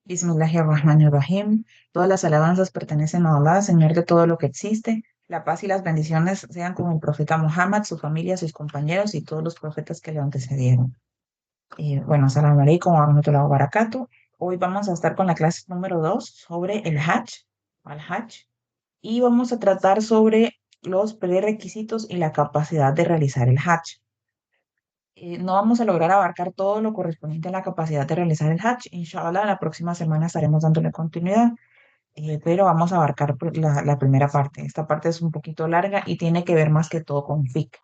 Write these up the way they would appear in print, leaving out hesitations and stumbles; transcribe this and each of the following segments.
Bismillahirrahmanirrahim. Todas las alabanzas pertenecen a Allah, Señor de todo lo que existe. La paz y las bendiciones sean con el profeta Muhammad, su familia, sus compañeros y todos los profetas que le antecedieron. Bueno, Assalamu alaikum wa rahmatullahi wa barakatuh. Hoy vamos a estar con la clase número 2 sobre el Hajj, al-Hajj, y vamos a tratar sobre los prerequisitos y la capacidad de realizar el Hajj. No vamos a lograr abarcar todo lo correspondiente a la capacidad de realizar el Hajj. Inshallah, la próxima semana estaremos dándole continuidad, pero vamos a abarcar la primera parte. Esta parte es un poquito larga y tiene que ver más que todo con fiqh.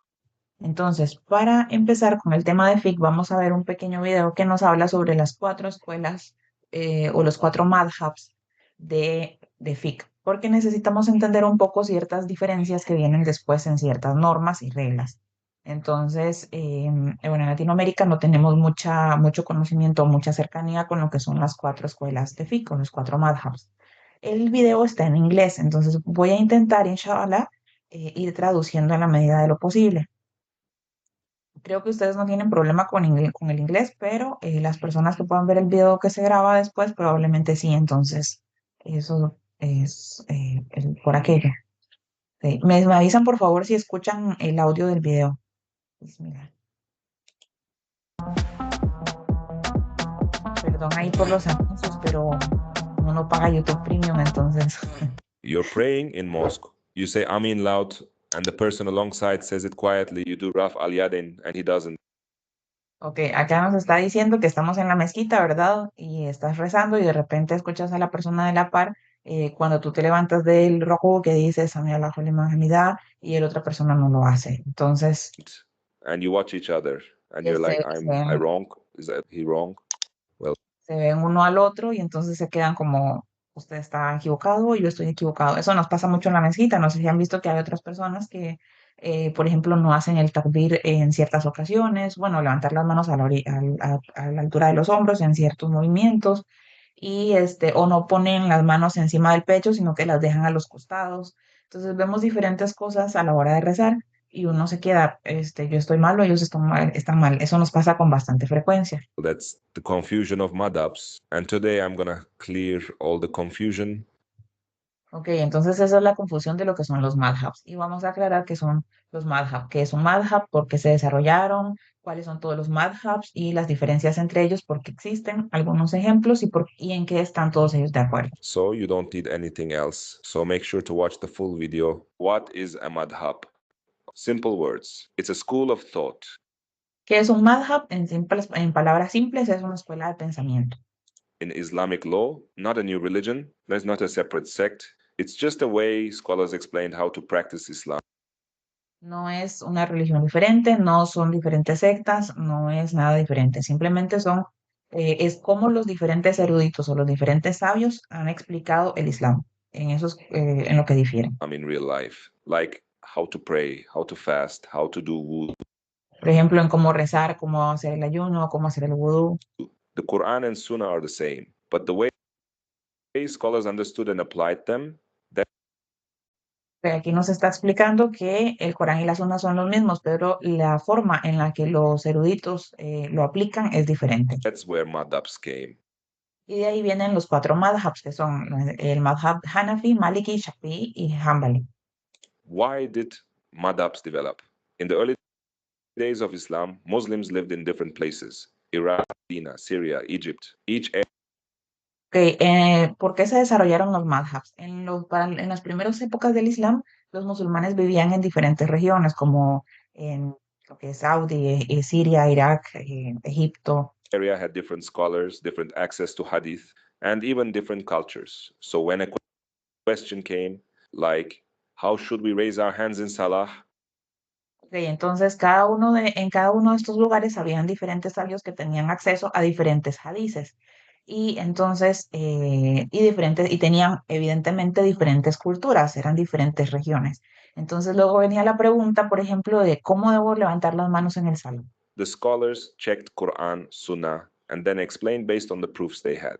Entonces, para empezar con el tema de fiqh, vamos a ver un pequeño video que nos habla sobre las 4 escuelas o los 4 madhabs de fiqh, porque necesitamos entender un poco ciertas diferencias que vienen después en ciertas normas y reglas. Entonces, bueno, en Latinoamérica no tenemos mucho conocimiento, mucha cercanía con lo que son las 4 escuelas de fiqh, o los 4 madhabs. El video está en inglés, entonces voy a intentar, inshallah, ir traduciendo en la medida de lo posible. Creo que ustedes no tienen problema con el inglés, pero las personas que puedan ver el video que se graba después probablemente sí, entonces eso es por aquello. Sí. Me avisan por favor si escuchan el audio del video. Bismillah. Perdón ahí por los anuncios, pero uno no paga YouTube Premium, entonces. You're praying in mosque. You say Amin loud, and the person alongside says it quietly. You do Raf al Yadin, and he doesn't. Ok, acá nos está diciendo que estamos en la mezquita, ¿verdad? Y estás rezando y de repente escuchas a la persona de la par cuando tú te levantas del rukú que dices Sami Allahu liman hamida y la otra persona no lo hace. Entonces, And you watch each other, and you're se, like, se I ven, wrong? Is that he wrong? Well, se ven uno al otro y entonces se quedan como, usted está equivocado y yo estoy equivocado. Eso nos pasa mucho en la mezquita. No sé si han visto que hay otras personas que, por ejemplo, no hacen el takbir en ciertas ocasiones, bueno, levantar las manos a la altura de los hombros en ciertos movimientos y o no ponen las manos encima del pecho, sino que las dejan a los costados. Entonces vemos diferentes cosas a la hora de rezar y uno se queda, yo estoy mal o ellos están mal. Eso nos pasa con bastante frecuencia. that's the confusion of madhabs. And today I'm gonna clear all the confusion. Ok, entonces esa es la confusión de lo que son los madhabs. Y vamos a aclarar qué son los madhab, qué es un madhab, por qué se desarrollaron, cuáles son todos los madhabs y las diferencias entre ellos, por qué existen, algunos ejemplos y en qué están todos ellos de acuerdo. So you don't need anything else. So make sure to watch the full video. What is a madhab? Simple words. It's a school of thought. ¿Qué es un madhab? En palabras simples, es una escuela de pensamiento. In Islamic law, not a new religion. There's not a separate sect. It's just a way scholars explained how to practice Islam. No es una religión diferente, no son diferentes sectas, no es nada diferente. Simplemente es como los diferentes eruditos o los diferentes sabios han explicado el Islam. En lo que difieren. In real life, like how to pray, how to fast, how to do wudu. Por ejemplo, en cómo rezar, cómo hacer el ayuno, cómo hacer el vudú. The Quran and Sunnah are the same, but the way scholars understood and applied them, Aquí nos está explicando que el Corán y la Sunna son los mismos, pero la forma en la que los eruditos lo aplican es diferente. that's where madhabs came. Y de ahí vienen los 4 madhabs, que son el madhab Hanafi, Maliki, Shafi'i y Hanbali. Why did madhabs develop? In the early days of Islam, Muslims lived in different places: Iraq, Medina, Syria, Egypt. Each ¿Por qué se desarrollaron los madhabs? En las primeras épocas del Islam, los musulmanes vivían en diferentes regiones, como en lo que es Saudi, Siria, Irak, Egipto. area had different scholars, different access to hadith, and even different cultures. So when a question came, like, how should we raise our hands in salah? Entonces, en cada uno de estos lugares habían diferentes sabios que tenían acceso a diferentes hadices. Y entonces, y tenían evidentemente diferentes culturas, eran diferentes regiones. Entonces, luego venía la pregunta, por ejemplo, de cómo debo levantar las manos en el salón. The scholars checked Quran, Sunnah, and then explained based on the proofs they had.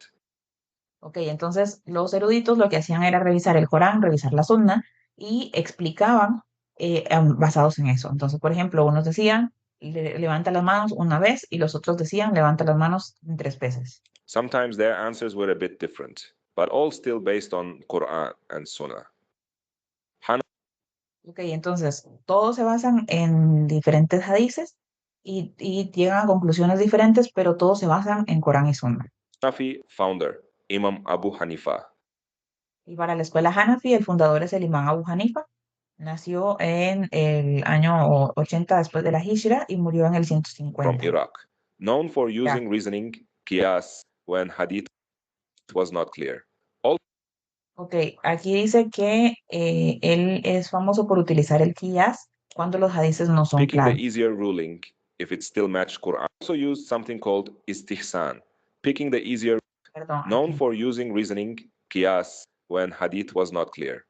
Ok, entonces los eruditos lo que hacían era revisar el Corán, revisar la Sunna y explicaban basados en eso. Entonces, por ejemplo, unos decían, levanta las manos una vez y los otros decían, levanta las manos 3 veces. Sometimes their answers were a bit different, but all still based on Quran and Sunnah. Ok, entonces todos se basan en diferentes hadices y llegan a conclusiones diferentes, pero todos se basan en Corán y Sunna. Hanafi founder, Imam Abu Hanifa. Y para la escuela Hanafi, el fundador es el imán Abu Hanifa. Nació en el año 80 después de la Hijra y murió en el From 150. Iraq, known for Irak. using reasoning, qiyas, when hadith was not clear. Ok, aquí dice que él es famoso por utilizar el qiyas cuando los hadices no son Picking the claros. easier ruling if it still matched Quran. Also used something called istihsan, picking the easier, Perdón, known aquí. for using reasoning, qiyas, when hadith was not clear.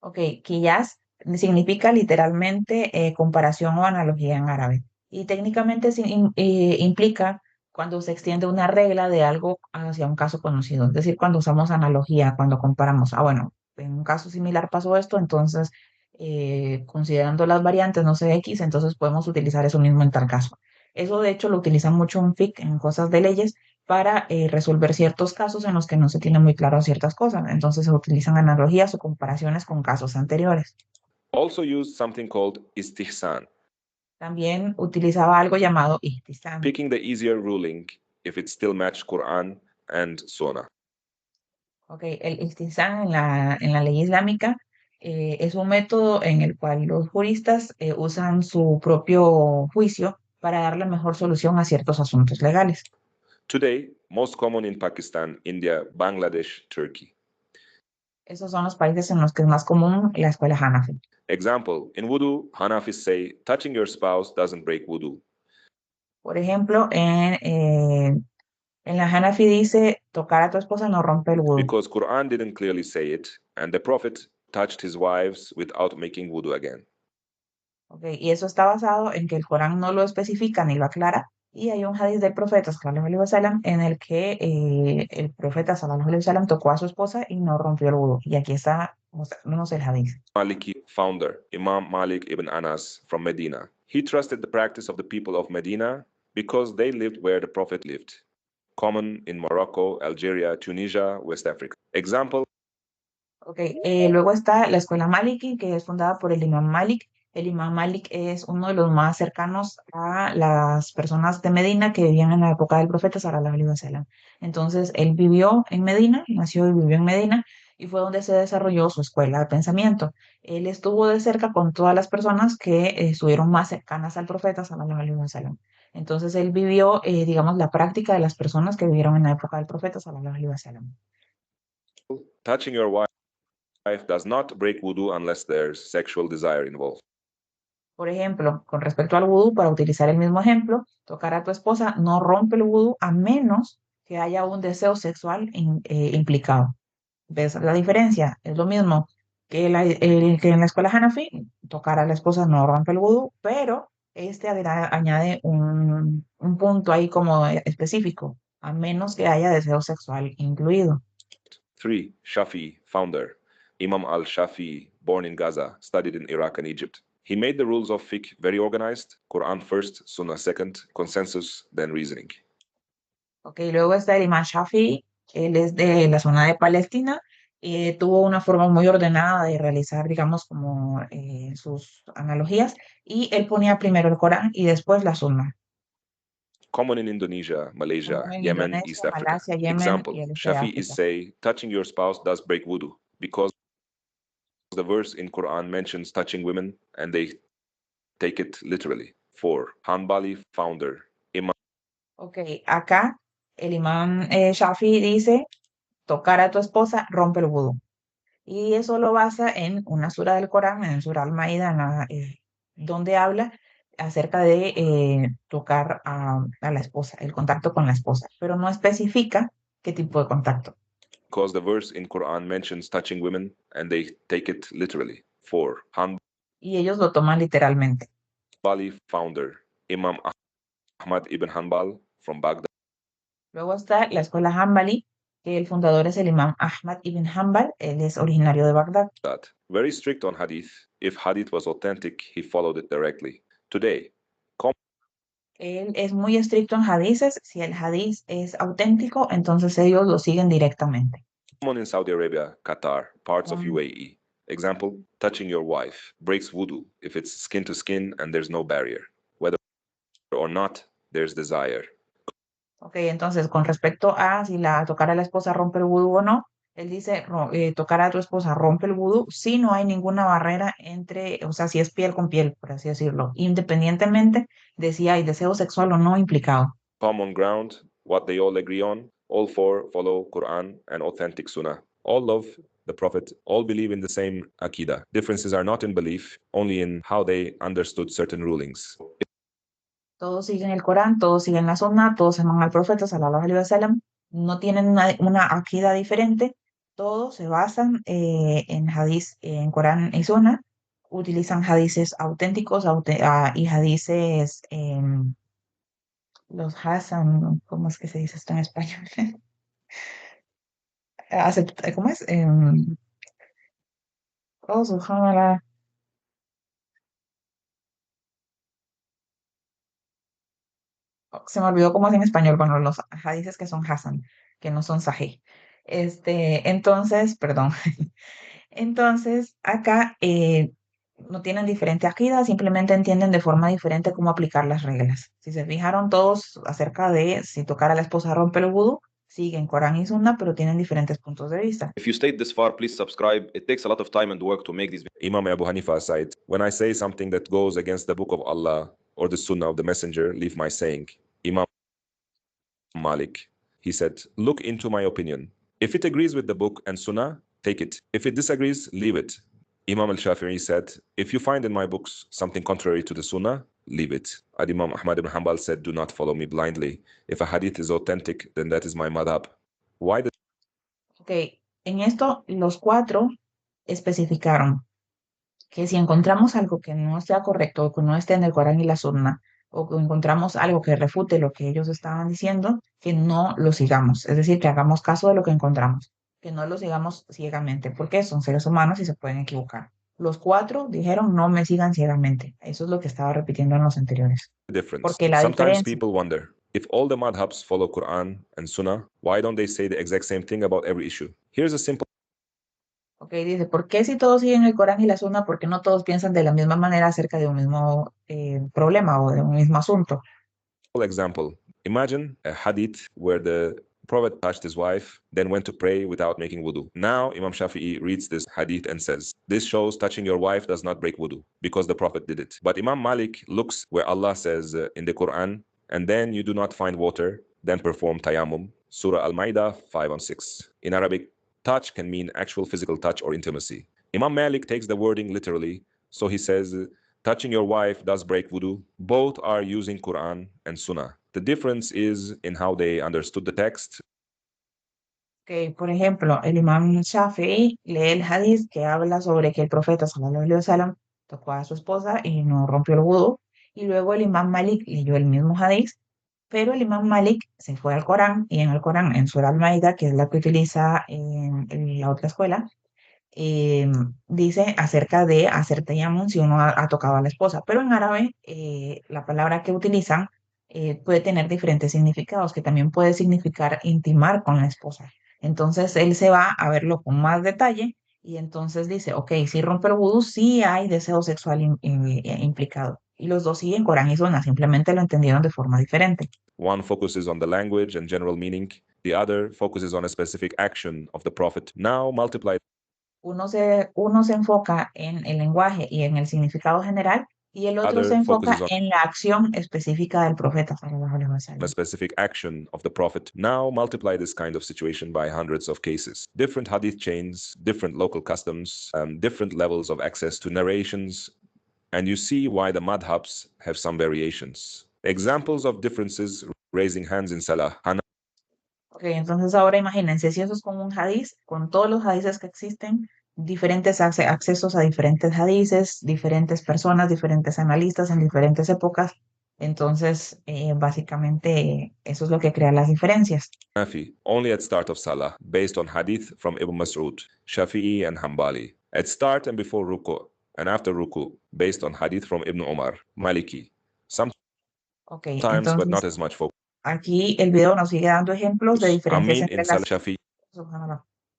Ok, qiyas significa literalmente comparación o analogía en árabe. Y técnicamente implica cuando se extiende una regla de algo hacia un caso conocido. Es decir, cuando usamos analogía, cuando comparamos. Ah, bueno, en un caso similar pasó esto, entonces, considerando las variantes, no sé, X, entonces podemos utilizar eso mismo en tal caso. Eso, de hecho, lo utilizan mucho en FIC, en cosas de leyes, para resolver ciertos casos en los que no se tiene muy claro ciertas cosas. Entonces se utilizan analogías o comparaciones con casos anteriores. Also used something called istihsan, También utilizaba algo llamado ihtisam. picking the easier ruling if it still matched Quran and Sunnah. Okay, el ihtisam en la ley islámica es un método en el cual los juristas usan su propio juicio para dar la mejor solución a ciertos asuntos legales. Today, most common in Pakistan, India, Bangladesh, Turkey. Esos son los países en los que es más común la escuela Hanafi. Example, in wudu, Hanafis say touching your spouse doesn't break wudu. Por ejemplo, en la Hanafi dice, tocar a tu esposa no rompe el wudu. Because Quran didn't clearly say it, and the Prophet touched his wives without making wudu again. Okay, y eso está basado en que el Corán no lo especifica ni lo aclara, y hay un hadith del profeta sallallahu alaihi wasallam en el que el profeta sallallahu alaihi wasallam tocó a su esposa y no rompió el wudu. Y aquí está mostrándonos el hadith. Maliki founder, Imam Malik ibn Anas from Medina. He trusted the practice of the people of Medina because they lived where the Prophet lived. Common in Morocco, Algeria, Tunisia, West Africa. Example, Okay, luego está la escuela Maliki, que es fundada por el imán Malik. El imán Malik es uno de los más cercanos a las personas de Medina que vivían en la época del profeta sallallahu alaihi wasallam. Entonces, él vivió en Medina, nació y vivió en Medina, y fue donde se desarrolló su escuela de pensamiento. Él estuvo de cerca con todas las personas que estuvieron más cercanas al profeta sallallahu alaihi wasallam. Entonces, él vivió, digamos, la práctica de las personas que vivieron en la época del profeta sallallahu alaihi wasallam. touching your wife does not break wudu unless there's sexual desire involved. Por ejemplo, con respecto al vudú, para utilizar el mismo ejemplo, tocar a tu esposa no rompe el vudú a menos que haya un deseo sexual implicado. ¿Ves la diferencia? Es lo mismo que en la escuela Hanafi, tocar a la esposa no rompe el vudú, pero añade un punto ahí como específico, a menos que haya deseo sexual incluido. 3. Shafi, founder. Imam al-Shafi, born in Gaza, studied in Iraq and Egypt. He made the rules of fiqh very organized, Quran first, Sunnah second, consensus, then reasoning. Ok, luego está el imán Shafi'i, él es de la zona de Palestina, tuvo una forma muy ordenada de realizar, digamos, como sus analogías, y él ponía primero el Corán y después la Sunna. Common in Indonesia, Malaysia, Común en Yemen, Indonesia, East Africa. Malasia, Yemen Example, y el este de Shafi is África. say, touching your spouse does break wudu, because the verse in Quran mentions touching women and they take it literally. 4. Hanbali, founder. Imam Ok, acá el imán Shafi'i dice, tocar a tu esposa rompe el vudú. Y eso lo basa en una sura del Corán, en Sura Al-Maida, donde habla acerca de tocar a la esposa, el contacto con la esposa, pero no especifica qué tipo de contacto. because the verse in Quran mentions touching women and they take it literally. 4. Y ellos lo toman literalmente. Hanbali, founder. Imam Ahmad ibn Hanbal from Baghdad. Luego está la escuela Hanbali, que el fundador es el imán Ahmad ibn Hanbal, él es originario de Bagdad. Very strict on hadith. If hadith was authentic, he followed it directly. Today, Él es muy estricto en hadices. Si el hadiz es auténtico, entonces ellos lo siguen directamente. Common in Saudi Arabia, Qatar, parts of Um, UAE. Example, touching your wife breaks wudu if it's skin to skin and there's no barrier. Whether or not there's desire. ok, entonces con respecto a si tocar a la esposa rompe el vudú o no, él dice tocar a tu esposa rompe el vudú si no hay ninguna barrera entre, o sea, si es piel con piel, por así decirlo, independientemente de si hay deseo sexual o no implicado. Common ground, what they all agree on. All four follow Quran and authentic Sunnah. All love the Prophet. All believe in the same Aqidah. Differences are not in belief, only in how they understood certain rulings. Todos siguen el Corán, todos siguen la Sunna, todos aman al profeta, sallallahu alaihi wasallam, no tienen una akida diferente, todos se basan en hadís, en Corán y Sunna, utilizan hadices auténticos y hadices, los Hasan, ¿cómo es que se dice esto en español? ¿Cómo es? Oh, subhanallah. Se me olvidó cómo es en español, bueno, los hadices que son Hasan, que no son Sahih. Entonces, perdón. Entonces, acá no tienen diferente akida, simplemente entienden de forma diferente cómo aplicar las reglas. Si se fijaron todos acerca de si tocar a la esposa rompe el vudú, siguen Corán y Sunna, pero tienen diferentes puntos de vista. If you stayed this far, please subscribe. It takes a lot of time and work to make these videos. Imam Abu Hanifa said, when I say something that goes against the book of Allah or the Sunnah of the Messenger, leave my saying. Imam Malik, he said, look into my opinion. If it agrees with the book and Sunnah, take it. If it disagrees, leave it. Imam al-Shafi'i said, if you find in my books something contrary to the Sunnah, leave it. And Imam Ahmad ibn Hanbal said, do not follow me blindly. If a hadith is authentic, then that is my madhab. Why the Ok, en esto los cuatro especificaron que si encontramos algo que no sea correcto o que no esté en el Corán y la Sunna, o que encontramos algo que refute lo que ellos estaban diciendo, que no lo sigamos, es decir, que hagamos caso de lo que encontramos, que no lo sigamos ciegamente, porque son seres humanos y se pueden equivocar. Los cuatro dijeron no me sigan ciegamente. Eso es lo que estaba repitiendo en los anteriores. difference? Porque la Sometimes diferencia, people wonder, if all the madhabs follow Quran and Sunnah, why don't they say the exact same thing about every issue? Here's a simple ok, dice, ¿por qué si todos siguen el Corán y la Sunna, por qué no todos piensan de la misma manera acerca de un mismo problema o de un mismo asunto? example. Imagine a hadith where the Prophet touched his wife, then went to pray without making wudu. Now Imam Shafi'i reads this hadith and says, this shows touching your wife does not break wudu because the Prophet did it. But Imam Malik looks where Allah says in the Quran, and then you do not find water, then perform tayammum. Surah Al-Ma'idah 5:6. In Arabic, touch can mean actual physical touch or intimacy. Imam Malik takes the wording literally, so he says, touching your wife does break wudu. Both are using Quran and Sunnah. The difference is in how they understood the text. Que, por ejemplo, el imam Shafi'i lee el hadith que habla sobre que el profeta sallallahu alaihi wasallam tocó a su esposa y no rompió el wudu, y luego el imam Malik leyó el mismo hadith, pero el imam Malik se fue al Corán y en el Corán, en Surah Al-Maida, que es la que utiliza en la otra escuela, eh, dice acerca de hacer tayammum si uno ha tocado a la esposa, pero en árabe la palabra que utilizan puede tener diferentes significados, que también puede significar intimar con la esposa. Entonces él se va a verlo con más detalle y entonces dice, ok, si rompe el vudú, sí hay deseo sexual implicado. Y los dos siguen Corán y Sunna, simplemente lo entendieron de forma diferente. One focuses on the language and general meaning. The other focuses on a specific action of the Prophet. Now multiply Uno se enfoca en el lenguaje y en el significado general y el otro se other enfoca focuses on en la acción específica del profeta, sallallahu alaihi a wasallam. specific action of the Prophet. Now multiply this kind of situation by hundreds of cases. Different hadith chains, different local customs, different levels of access to narrations, and you see why the madhabs have some variations. Examples of differences: raising hands in Salah. Ok, entonces ahora imagínense si eso es como un hadiz, con todos los hadices que existen, diferentes accesos a diferentes hadices, diferentes personas, diferentes analistas en diferentes épocas. Entonces, básicamente, eso es lo que crea las diferencias. Hanafi, only at start of Salah, based on hadith from Ibn Mas'ud, Shafi'i and Hanbali. At start and before ruku, and after ruku, based on hadith from Ibn Umar, Maliki. Some Ok, times, but not entonces as much focus. aquí el video nos sigue dando ejemplos de diferencias Amin in Salah Shafi.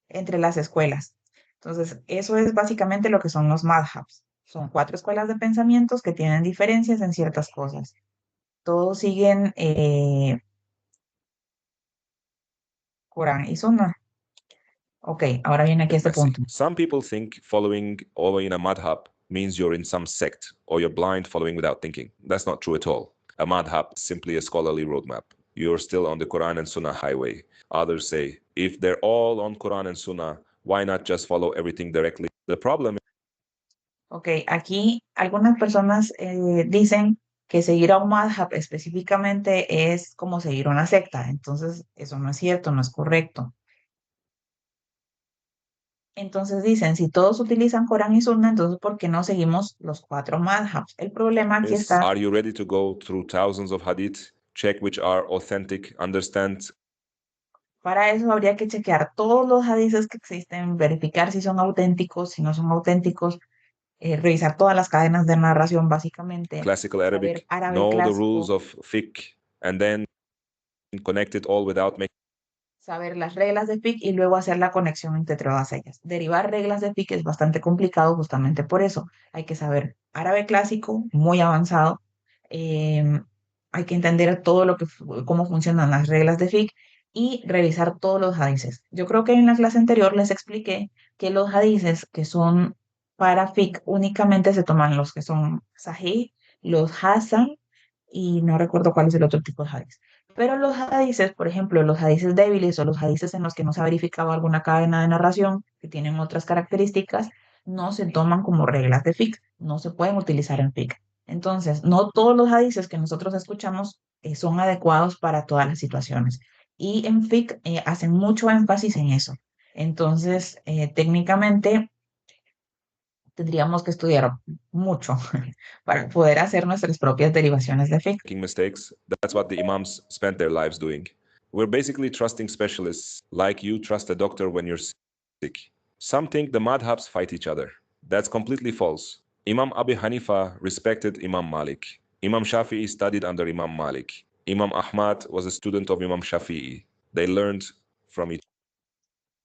entre las escuelas. Entonces, eso es básicamente lo que son los madhabs. Son 4 escuelas de pensamientos que tienen diferencias en ciertas cosas. Todos siguen Corán y Sunna. Ok, ahora viene aquí este Messy. punto. Some people think following or in a madhab means you're in some sect or you're blind following without thinking. That's not true at all. A madhab is simply a scholarly roadmap. You're still on the Quran and Sunnah highway. Others say, if they're all on Quran and Sunnah, why not just follow everything directly? The problem Ok, aquí algunas personas dicen que seguir a un madhab específicamente es como seguir una secta. Entonces, eso no es cierto, no es correcto. Entonces dicen, si todos utilizan Corán y Sunna, entonces ¿por qué no seguimos los 4 madhabs? El problema aquí is, está, are you ready to go through thousands of hadith, check which are authentic, understand para eso habría que chequear todos los hadices que existen, verificar si son auténticos, si no son auténticos, revisar todas las cadenas de narración básicamente, classical saber Arabic, árabe know the clásico, rules of fiqh, and then connect it all without making saber las reglas de fiqh y luego hacer la conexión entre todas ellas. Derivar reglas de fiqh es bastante complicado justamente por eso. Hay que saber árabe clásico, muy avanzado. Hay que entender todo lo que, cómo funcionan las reglas de fiqh y revisar todos los hadices. Yo creo que en la clase anterior les expliqué que los hadices que son para fiqh únicamente se toman los que son sahih, los hasan y no recuerdo cuál es el otro tipo de hadith. Pero los hadices, por ejemplo, los hadices débiles o los hadices en los que no se ha verificado alguna cadena de narración, que tienen otras características, no se toman como reglas de fiqh, no se pueden utilizar en fiqh. Entonces, no todos los hadices que nosotros escuchamos son adecuados para todas las situaciones. Y en fiqh hacen mucho énfasis en eso. Entonces, técnicamente tendríamos que estudiar mucho para poder hacer nuestras propias derivaciones de fiqh. mistakes. That's what the imams spent their lives doing. We're basically trusting specialists like you trust a doctor when you're sick. Some think the madhabs fight each other. That's completely false. Imam Abi Hanifa respected Imam Malik. Imam Shafi'i studied under Imam Malik. Imam Ahmad was a student of Imam Shafi'i. They learned from each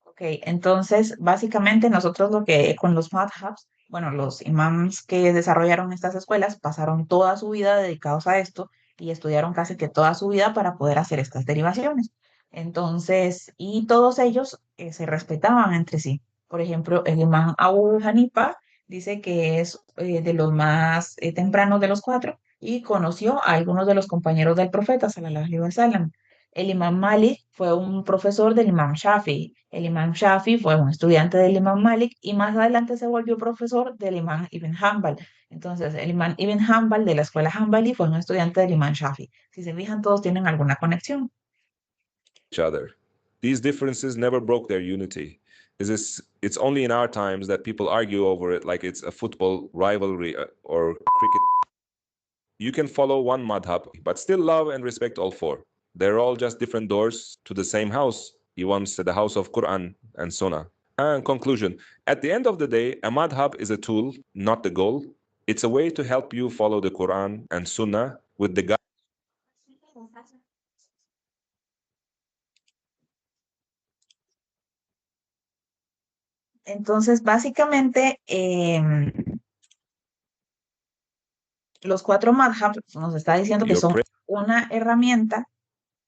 Ok, entonces básicamente nosotros lo que con los madhabs, bueno, los imams que desarrollaron estas escuelas pasaron toda su vida dedicados a esto y estudiaron casi que toda su vida para poder hacer estas derivaciones. Entonces, y todos ellos se respetaban entre sí. Por ejemplo, el imam Abu Hanifa dice que es de los más tempranos de los 4 y conoció a algunos de los compañeros del profeta, sallallahu alaihi wasallam. El imam Malik fue un profesor del imam Shafi. El imam Shafi fue un estudiante del imam Malik y más adelante se volvió profesor del imam Ibn Hanbal. Entonces, el imam Ibn Hanbal de la escuela Hanbali fue un estudiante del imam Shafi. Si se fijan, todos tienen alguna conexión. other. These differences never broke their unity. It's only in our times that people argue over it like it's a football rivalry or cricket. You can follow one madhab, but still love and respect all 4. They're all just different doors to the same house. Imam said the house of Quran and Sunnah. And conclusion, at the end of the day, a madhab is a tool, not the goal. It's a way to help you follow the Quran and Sunnah with the guide. Entonces, básicamente, los 4 madhabs nos está diciendo que You're son una herramienta,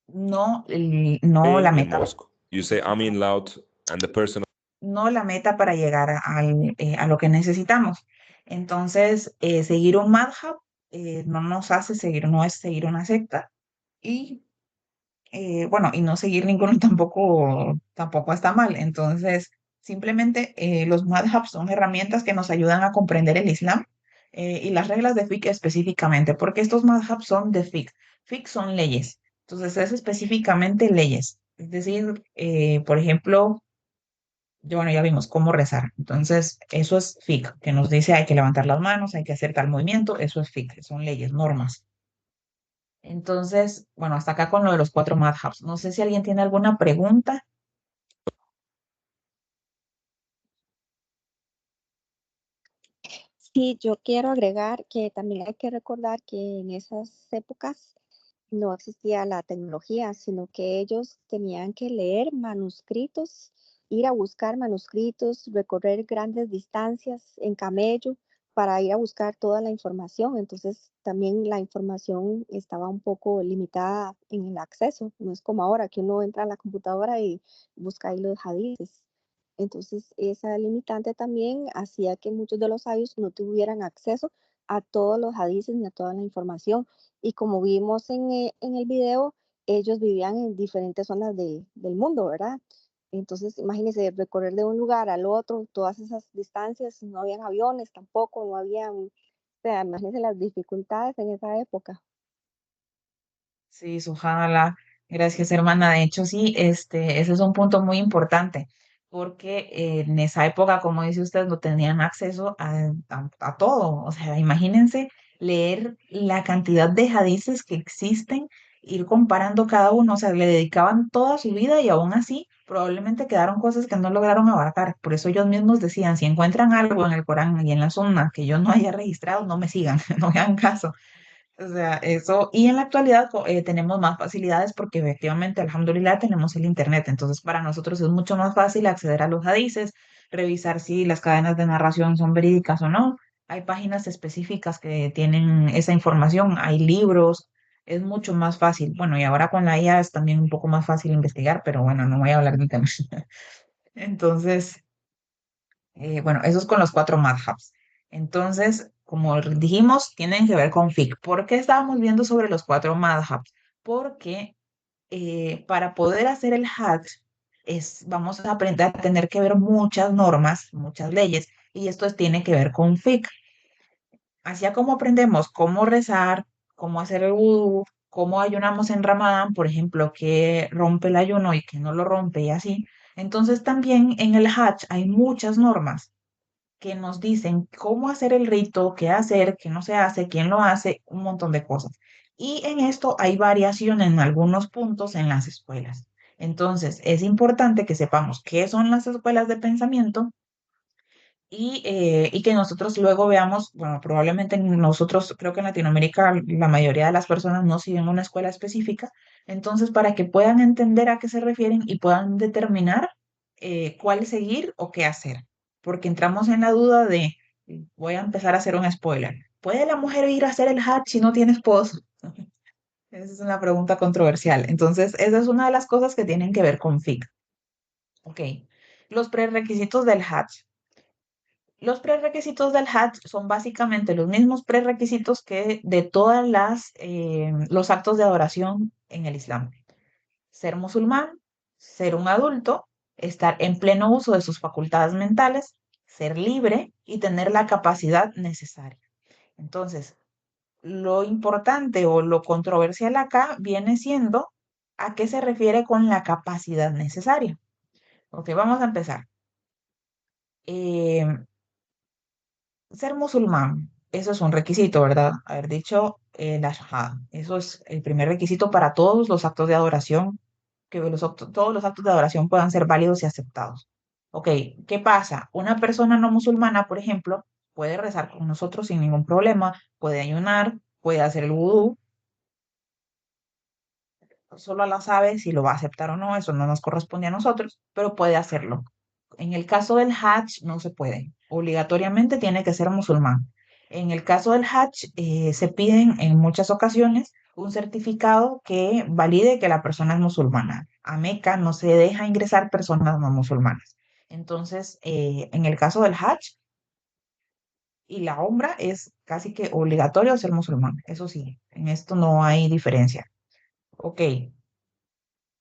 no la praying in meta. mosque. You say Amin loud, and the person No la meta para llegar a lo que necesitamos. Entonces, seguir un madhab no nos hace seguir, no es seguir una secta. Y bueno, y no seguir ninguno tampoco está mal. Entonces, simplemente los madhabs son herramientas que nos ayudan a comprender el Islam y las reglas de fiqh específicamente, porque estos madhabs son de fiqh. Fiqh son leyes. Entonces, es específicamente leyes. Es decir, por ejemplo, bueno, ya vimos cómo rezar. Entonces, eso es fiqh, que nos dice hay que levantar las manos, hay que hacer tal movimiento, eso es fiqh, son leyes, normas. Entonces, bueno, hasta acá con lo de los 4 madhabs. No sé si alguien tiene alguna pregunta. Sí, yo quiero agregar que también hay que recordar que en esas épocas no existía la tecnología, sino que ellos tenían que leer manuscritos, ir a buscar manuscritos, recorrer grandes distancias en camello para ir a buscar toda la información. Entonces, también la información estaba un poco limitada en el acceso. No es como ahora que uno entra a la computadora y busca ahí los hadices. Entonces, esa limitante también hacía que muchos de los sabios no tuvieran acceso a todos los hadices ni a toda la información. Y como vimos en el video, ellos vivían en diferentes zonas del mundo, ¿verdad? Entonces, imagínense recorrer de un lugar al otro, todas esas distancias, no habían aviones tampoco, no habían, o sea, imagínense las dificultades en esa época. Sí, subhanallah. Gracias, hermana. De hecho, sí, ese es un punto muy importante, porque en esa época, como dice usted, no tenían acceso a todo. O sea, imagínense leer la cantidad de hadices que existen, ir comparando cada uno. O sea, le dedicaban toda su vida y aún así probablemente quedaron cosas que no lograron abarcar. Por eso ellos mismos decían, si encuentran algo en el Corán y en la Sunna que yo no haya registrado, no me sigan, no me hagan caso. O sea, eso, y en la actualidad tenemos más facilidades porque efectivamente, alhamdulillah, tenemos el internet. Entonces, para nosotros es mucho más fácil acceder a los hadices, revisar si las cadenas de narración son verídicas o no. Hay páginas específicas que tienen esa información, hay libros, es mucho más fácil. Bueno, y ahora con la IA es también un poco más fácil investigar, pero bueno, no voy a hablar del tema. Entonces, bueno, eso es con los cuatro madhabs. Entonces, como dijimos, tienen que ver con fiqh. ¿Por qué estábamos viendo sobre los cuatro madhabs? Porque para poder hacer el hajj vamos a aprender a tener que ver muchas normas, muchas leyes, y esto tiene que ver con fiqh. Así como aprendemos cómo rezar, cómo hacer el wudú, cómo ayunamos en Ramadán, por ejemplo, qué rompe el ayuno y qué no lo rompe y así. Entonces también en el hajj hay muchas normas que nos dicen cómo hacer el rito, qué hacer, qué no se hace, quién lo hace, un montón de cosas. Y en esto hay variación en algunos puntos en las escuelas. Entonces, es importante que sepamos qué son las escuelas de pensamiento y que nosotros luego veamos, bueno, probablemente nosotros, creo que en Latinoamérica la mayoría de las personas no siguen una escuela específica, entonces para que puedan entender a qué se refieren y puedan determinar cuál seguir o qué hacer, porque entramos en la duda de, voy a empezar a hacer un spoiler, ¿puede la mujer ir a hacer el hajj si no tiene esposo? Esa es una pregunta controversial. Entonces, esa es una de las cosas que tienen que ver con fiqh. Ok, los prerequisitos del hajj. Los prerequisitos del Hajj son básicamente los mismos prerequisitos que de todas los actos de adoración en el Islam. Ser musulmán, ser un adulto, estar en pleno uso de sus facultades mentales, ser libre y tener la capacidad necesaria. Entonces, lo importante o lo controversial acá viene siendo a qué se refiere con la capacidad necesaria. Ok, vamos a empezar. Eh, Ser musulmán, eso es un requisito, ¿verdad? Haber dicho la shahada. Eso es el primer requisito para todos los actos de adoración, que todos los actos de adoración puedan ser válidos y aceptados. Ok, ¿qué pasa? Una persona no musulmana, por ejemplo, puede rezar con nosotros sin ningún problema, puede ayunar, puede hacer el vudú, solo Allah sabe si lo va a aceptar o no, eso no nos corresponde a nosotros, pero puede hacerlo. En el caso del Hajj no se puede, obligatoriamente tiene que ser musulmán. En el caso del Hajj se piden en muchas ocasiones un certificado que valide que la persona es musulmana. A Meca no se deja ingresar personas no musulmanas. Entonces, en el caso del Hajj y la Umra es casi que obligatorio ser musulmán. Eso sí, en esto no hay diferencia. Ok,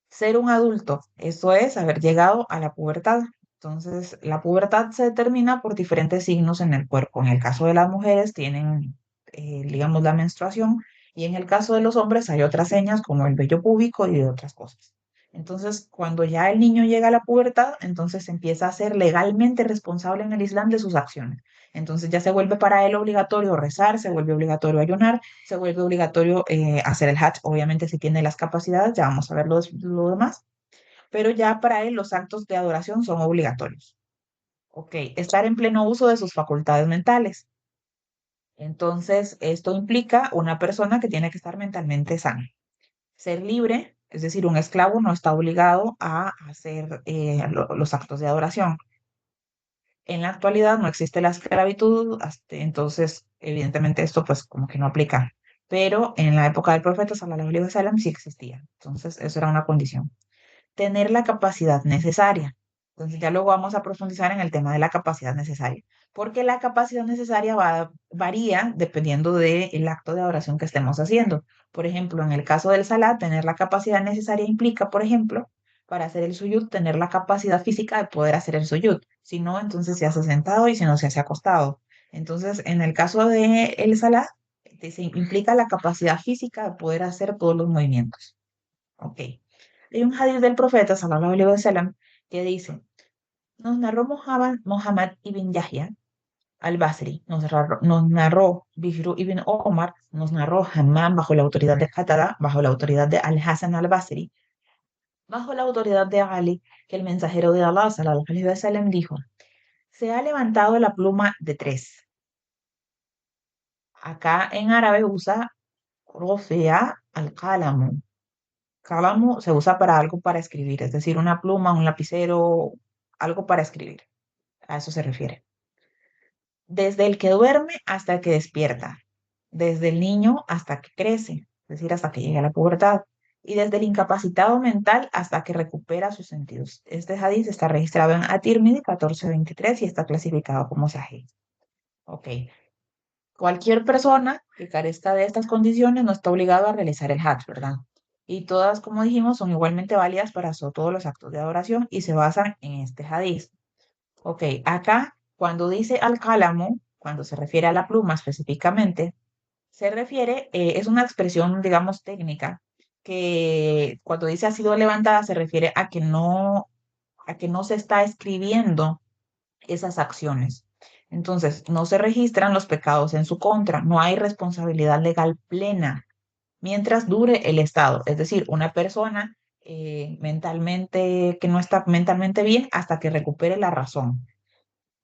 ser un adulto, eso es haber llegado a la pubertad. Entonces, la pubertad se determina por diferentes signos en el cuerpo. En el caso de las mujeres tienen, digamos, la menstruación y en el caso de los hombres hay otras señas como el vello púbico y otras cosas. Entonces, cuando ya el niño llega a la pubertad, entonces empieza a ser legalmente responsable en el Islam de sus acciones. Entonces ya se vuelve para él obligatorio rezar, se vuelve obligatorio ayunar, se vuelve obligatorio hacer el Hajj, obviamente si tiene las capacidades, ya vamos a ver lo demás, pero ya para él los actos de adoración son obligatorios. Ok, estar en pleno uso de sus facultades mentales. Entonces, esto implica una persona que tiene que estar mentalmente sana. ser libre, es decir, un esclavo no está obligado a hacer los actos de adoración. En la actualidad no existe la esclavitud, entonces evidentemente esto pues como que no aplica. Pero en la época del profeta sallallahu alaihi wasallam sí existía. Entonces eso era una condición. Tener la capacidad necesaria. Entonces ya luego vamos a profundizar en el tema de la capacidad necesaria, porque la capacidad necesaria varía dependiendo del acto de adoración que estemos haciendo. Por ejemplo, en el caso del salat, tener la capacidad necesaria implica, por ejemplo, para hacer el suyud, tener la capacidad física de poder hacer el suyud. Si no, entonces se hace sentado y si no, se hace acostado. Entonces, en el caso de el salat, se implica la capacidad física de poder hacer todos los movimientos. Ok. Hay un hadith del profeta, sallallahu alaihi wasallam, que dice, nos narró Muhammad ibn Yahya al-Basri, nos narró Bishru ibn Omar, nos narró Hammam bajo la autoridad de Qatada, bajo la autoridad de Al-Hasan al-Basri, bajo la autoridad de Ali, que el mensajero de Allah, sallallahu alaihi wasallam, dijo, se ha levantado la pluma de tres. Acá en árabe usa rofea al-qalamu. Cábamo se usa para algo para escribir, es decir, una pluma, un lapicero, algo para escribir. A eso se refiere. Desde el que duerme hasta el que despierta. Desde el niño hasta que crece, es decir, hasta que llega a la pubertad. Y desde el incapacitado mental hasta que recupera sus sentidos. Este hadith está registrado en At-Tirmidhi 1423 y está clasificado como sahih. Ok. Cualquier persona que carezca de estas condiciones no está obligado a realizar el Hajj, ¿verdad? Y todas, como dijimos, son igualmente válidas para todos los actos de adoración y se basan en este hadith. Ok, acá, cuando dice al-Qalamu, cuando se refiere a la pluma específicamente, se refiere, es una expresión, digamos, técnica, que cuando dice ha sido levantada se refiere a que no se está escribiendo esas acciones. Entonces, no se registran los pecados en su contra, no hay responsabilidad legal plena mientras dure el estado. Es decir, una persona mentalmente que no está mentalmente bien hasta que recupere la razón.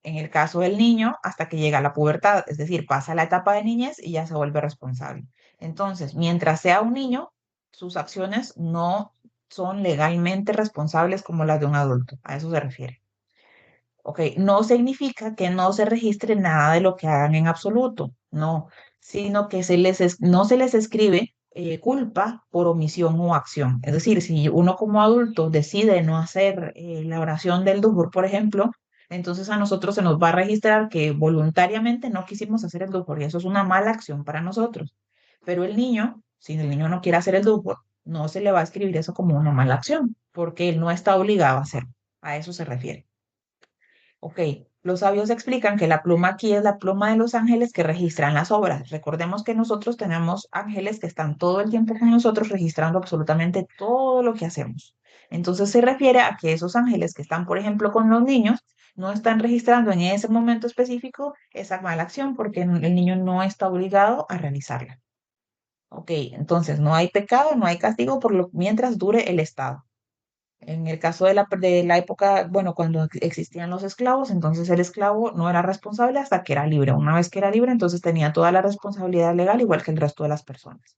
En el caso del niño, hasta que llega a la pubertad, es decir, pasa la etapa de niñez y ya se vuelve responsable. Entonces, mientras sea un niño, sus acciones no son legalmente responsables como las de un adulto. A eso se refiere. Ok, no significa que no se registre nada de lo que hagan en absoluto, no, sino que no se les escribe culpa por omisión o acción. Es decir, si uno como adulto decide no hacer la oración del Duhur, por ejemplo, entonces a nosotros se nos va a registrar que voluntariamente no quisimos hacer el Duhur y eso es una mala acción para nosotros. Pero el niño, si el niño no quiere hacer el Duhur, no se le va a escribir eso como una mala acción, porque él no está obligado a hacerlo. A eso se refiere. Ok, los sabios explican que la pluma aquí es la pluma de los ángeles que registran las obras. Recordemos que nosotros tenemos ángeles que están todo el tiempo con nosotros registrando absolutamente todo lo que hacemos. Entonces se refiere a que esos ángeles que están, por ejemplo, con los niños, no están registrando en ese momento específico esa mala acción porque el niño no está obligado a realizarla. Ok, entonces no hay pecado, no hay castigo mientras dure el estado. En el caso de la época, bueno, cuando existían los esclavos, entonces el esclavo no era responsable hasta que era libre. Una vez que era libre, entonces tenía toda la responsabilidad legal, igual que el resto de las personas.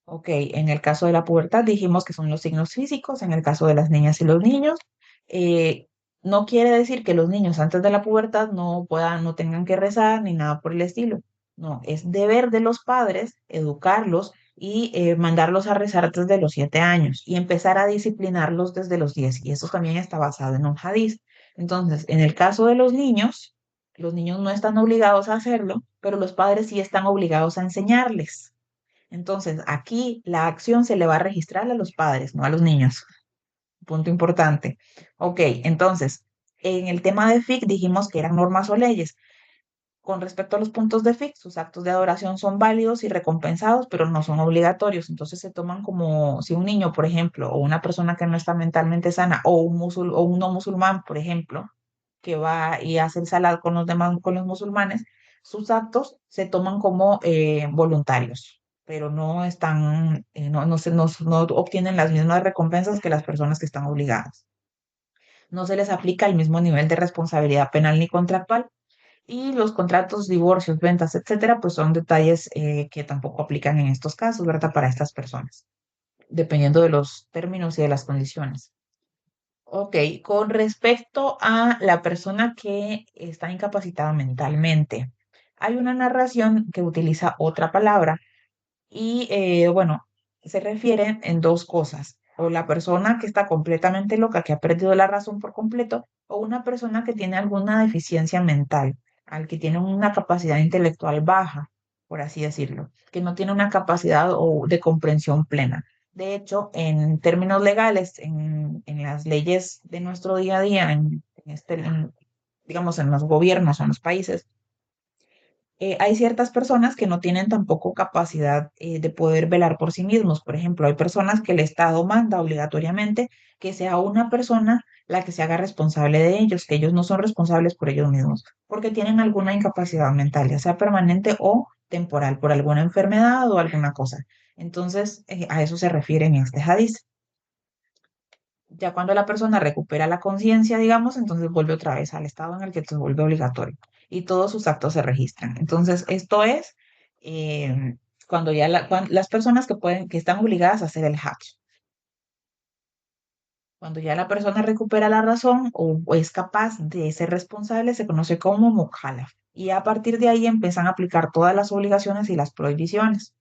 Ok, en el caso de la pubertad dijimos que son los signos físicos, en el caso de las niñas y los niños, eh, no quiere decir que los niños antes de la pubertad no puedan, no tengan que rezar ni nada por el estilo. No, es deber de los padres educarlos y mandarlos a rezar desde los 7 años y empezar a disciplinarlos desde los 10. Y eso también está basado en un hadiz. Entonces, en el caso de los niños no están obligados a hacerlo, pero los padres sí están obligados a enseñarles. Entonces, aquí la acción se le va a registrar a los padres, no a los niños. Punto importante. Ok, entonces, en el tema de FIC dijimos que eran normas o leyes. Con respecto a los puntos de FIC, sus actos de adoración son válidos y recompensados, pero no son obligatorios. Entonces se toman como si un niño, por ejemplo, o una persona que no está mentalmente sana, o o un no musulmán, por ejemplo, que va y hace el salat con los demás, con los musulmanes, sus actos se toman como voluntarios, pero no están, no obtienen las mismas recompensas que las personas que están obligadas. No se les aplica el mismo nivel de responsabilidad penal ni contractual. Y los contratos, divorcios, ventas, etcétera, pues son detalles que tampoco aplican en estos casos, ¿verdad? Para estas personas, dependiendo de los términos y de las condiciones. Ok, con respecto a la persona que está incapacitada mentalmente, hay una narración que utiliza otra palabra y bueno, se refiere en dos cosas, o la persona que está completamente loca, que ha perdido la razón por completo, o una persona que tiene alguna deficiencia mental, al que tiene una capacidad intelectual baja, por así decirlo, que no tiene una capacidad de comprensión plena. De hecho, en términos legales, en las leyes de nuestro día a día, digamos, en los gobiernos o en los países, hay ciertas personas que no tienen tampoco capacidad de poder velar por sí mismos. Por ejemplo, hay personas que el Estado manda obligatoriamente que sea una persona la que se haga responsable de ellos, que ellos no son responsables por ellos mismos, porque tienen alguna incapacidad mental, ya sea permanente o temporal, por alguna enfermedad o alguna cosa. Entonces, a eso se refiere en este hadiz. Ya cuando la persona recupera la conciencia, digamos, entonces vuelve otra vez al estado en el que se vuelve obligatorio y todos sus actos se registran. Entonces, esto es cuando ya las personas que están obligadas a hacer el Hajj. Cuando ya la persona recupera la razón o es capaz de ser responsable, se conoce como mukhalaf. Y a partir de ahí empiezan a aplicar todas las obligaciones y las prohibiciones.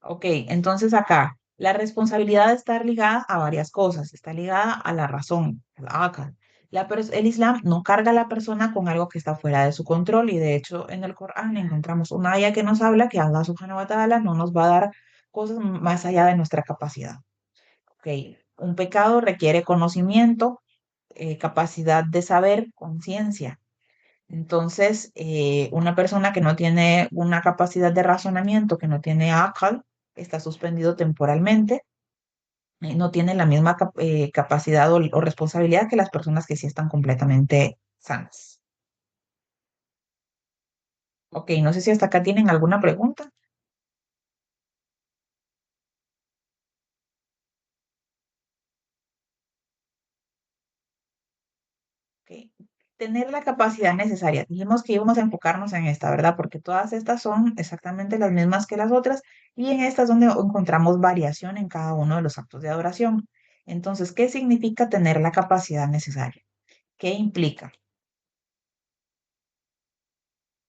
Ok, entonces acá la responsabilidad está ligada a varias cosas, está ligada a la razón, al aql. El Islam no carga a la persona con algo que está fuera de su control y de hecho en el Corán encontramos una aya que nos habla que Allah subhanahu wa ta'ala no nos va a dar cosas más allá de nuestra capacidad. Ok, un pecado requiere conocimiento, capacidad de saber, conciencia. Entonces, una persona que no tiene una capacidad de razonamiento, que no tiene aql, está suspendido temporalmente, no tiene la misma capacidad o responsabilidad que las personas que sí están completamente sanas. Ok, no sé si hasta acá tienen alguna pregunta. Ok. Tener la capacidad necesaria. Dijimos que íbamos a enfocarnos en esta, ¿verdad? Porque todas estas son exactamente las mismas que las otras y en estas donde encontramos variación en cada uno de los actos de adoración. Entonces, ¿qué significa tener la capacidad necesaria? ¿Qué implica?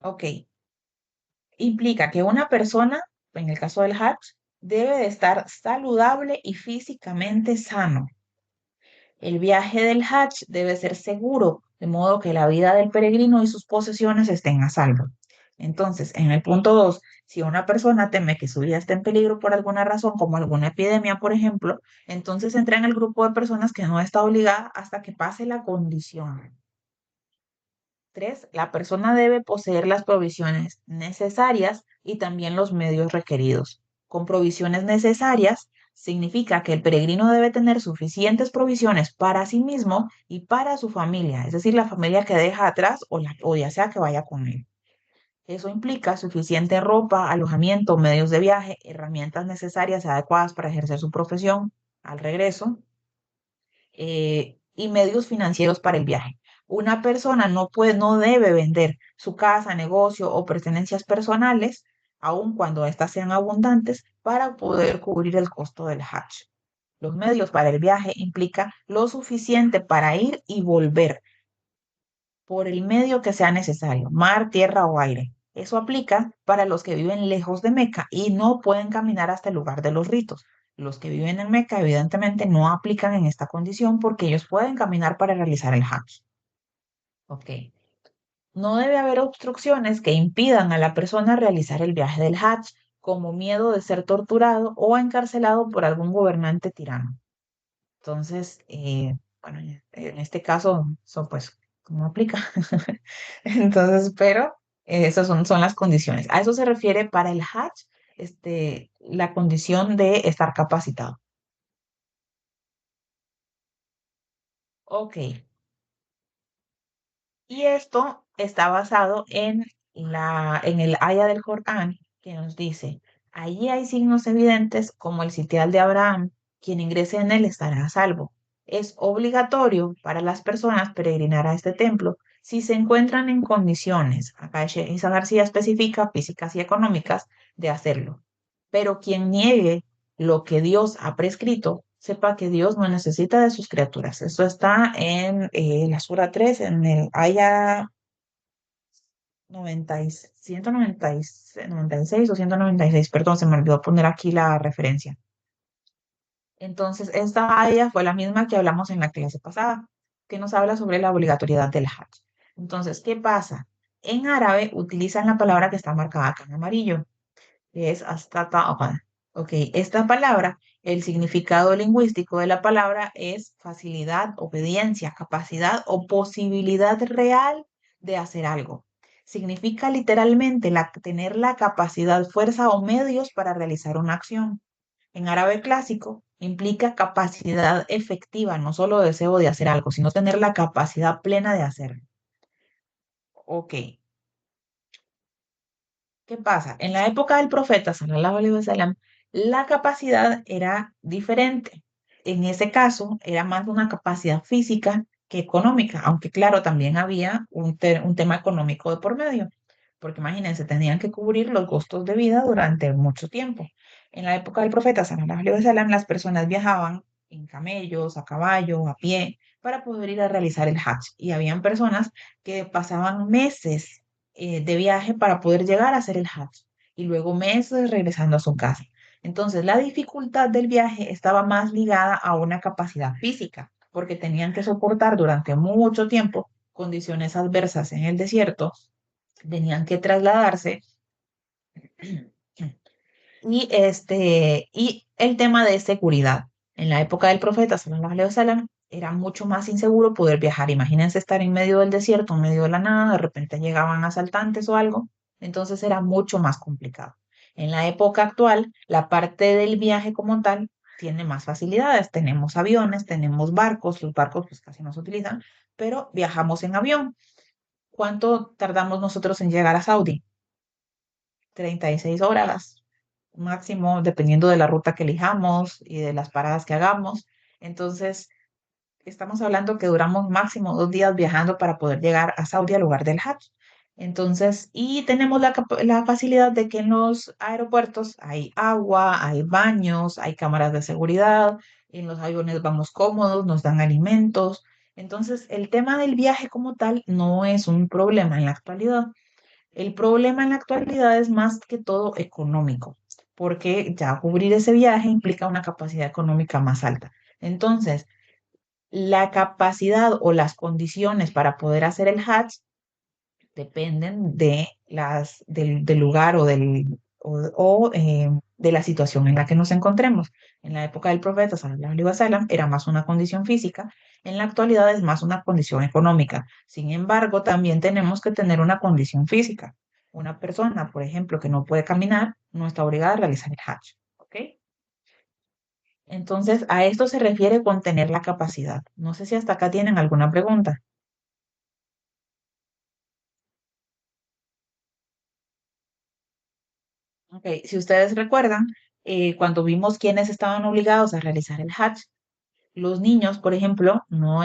Ok, implica que una persona, en el caso del Hajj, debe de estar saludable y físicamente sano. El viaje del Hajj debe ser seguro, de modo que la vida del peregrino y sus posesiones estén a salvo. Entonces, en el punto 2, si una persona teme que su vida esté en peligro por alguna razón, como alguna epidemia, por ejemplo, entonces entra en el grupo de personas que no está obligada hasta que pase la condición. 3, la persona debe poseer las provisiones necesarias y también los medios requeridos. Con provisiones necesarias significa que el peregrino debe tener suficientes provisiones para sí mismo y para su familia, es decir, la familia que deja atrás o ya sea que vaya con él. Eso implica suficiente ropa, alojamiento, medios de viaje, herramientas necesarias y adecuadas para ejercer su profesión al regreso, y medios financieros para el viaje. Una persona no debe vender su casa, negocio o pertenencias personales, aun cuando éstas sean abundantes, para poder cubrir el costo del Hajj. Los medios para el viaje implica lo suficiente para ir y volver por el medio que sea necesario, mar, tierra o aire. Eso aplica para los que viven lejos de Meca y no pueden caminar hasta el lugar de los ritos. Los que viven en Meca, evidentemente, no aplican en esta condición porque ellos pueden caminar para realizar el Hajj. Ok. No debe haber obstrucciones que impidan a la persona realizar el viaje del Hajj, como miedo de ser torturado o encarcelado por algún gobernante tirano. Entonces, bueno, en este caso, eso pues no aplica. Entonces, pero esas son las condiciones. A eso se refiere para el Hajj, la condición de estar capacitado. Ok. Y esto está basado en el aya del Corán que nos dice, allí hay signos evidentes como el sitial de Abraham, quien ingrese en él estará a salvo. Es obligatorio para las personas peregrinar a este templo si se encuentran en condiciones, acá Isa García especifica físicas y económicas, de hacerlo. Pero quien niegue lo que Dios ha prescrito, sepa que Dios no necesita de sus criaturas. Eso está en la Sura 3, en el Aya 196 o 196, perdón, se me olvidó poner aquí la referencia. Entonces, esta aya fue la misma que hablamos en la clase pasada, que nos habla sobre la obligatoriedad del Hajj. Entonces, ¿qué pasa? En árabe utilizan la palabra que está marcada acá en amarillo, que es astata'a. Ok, esta palabra, el significado lingüístico de la palabra es facilidad, obediencia, capacidad o posibilidad real de hacer algo. Significa literalmente tener la capacidad, fuerza o medios para realizar una acción. En árabe clásico implica capacidad efectiva, no solo deseo de hacer algo, sino tener la capacidad plena de hacerlo. Ok, ¿qué pasa? En la época del profeta, sallallahu alaihi wasallam, la capacidad era diferente. En ese caso, era más una capacidad física que económica, aunque claro, también había un tema económico de por medio, porque imagínense, tenían que cubrir los costos de vida durante mucho tiempo. En la época del profeta, sallallahu alaihi wasallam, las personas viajaban en camellos, a caballo, a pie, para poder ir a realizar el Hajj. Y habían personas que pasaban meses de viaje para poder llegar a hacer el Hajj y luego meses regresando a su casa. Entonces, la dificultad del viaje estaba más ligada a una capacidad física, porque tenían que soportar durante mucho tiempo condiciones adversas en el desierto, tenían que trasladarse y el tema de seguridad. En la época del profeta, sallallahu alaihi wasallam, era mucho más inseguro poder viajar. Imagínense estar en medio del desierto, en medio de la nada, de repente llegaban asaltantes o algo, entonces era mucho más complicado. En la época actual, la parte del viaje como tal tiene más facilidades. Tenemos aviones, tenemos barcos, los barcos pues casi no se utilizan, pero viajamos en avión. ¿Cuánto tardamos nosotros en llegar a Saudi? 36 horas máximo, dependiendo de la ruta que elijamos y de las paradas que hagamos. Entonces, estamos hablando que duramos máximo 2 días viajando para poder llegar a Saudi al lugar del Hajj. Entonces, y tenemos la facilidad de que en los aeropuertos hay agua, hay baños, hay cámaras de seguridad, en los aviones vamos cómodos, nos dan alimentos. Entonces, el tema del viaje como tal no es un problema en la actualidad. El problema en la actualidad es más que todo económico, porque ya cubrir ese viaje implica una capacidad económica más alta. Entonces, la capacidad o las condiciones para poder hacer el Hajj dependen del lugar o de la situación en la que nos encontremos. En la época del profeta, sallallahu alaihi wasallam, era más una condición física, en la actualidad es más una condición económica. Sin embargo, también tenemos que tener una condición física. Una persona, por ejemplo, que no puede caminar, no está obligada a realizar el Hajj. ¿Ok? Entonces, a esto se refiere con tener la capacidad. No sé si hasta acá tienen alguna pregunta. Ok, si ustedes recuerdan, cuando vimos quiénes estaban obligados a realizar el Hajj, los niños, por ejemplo, no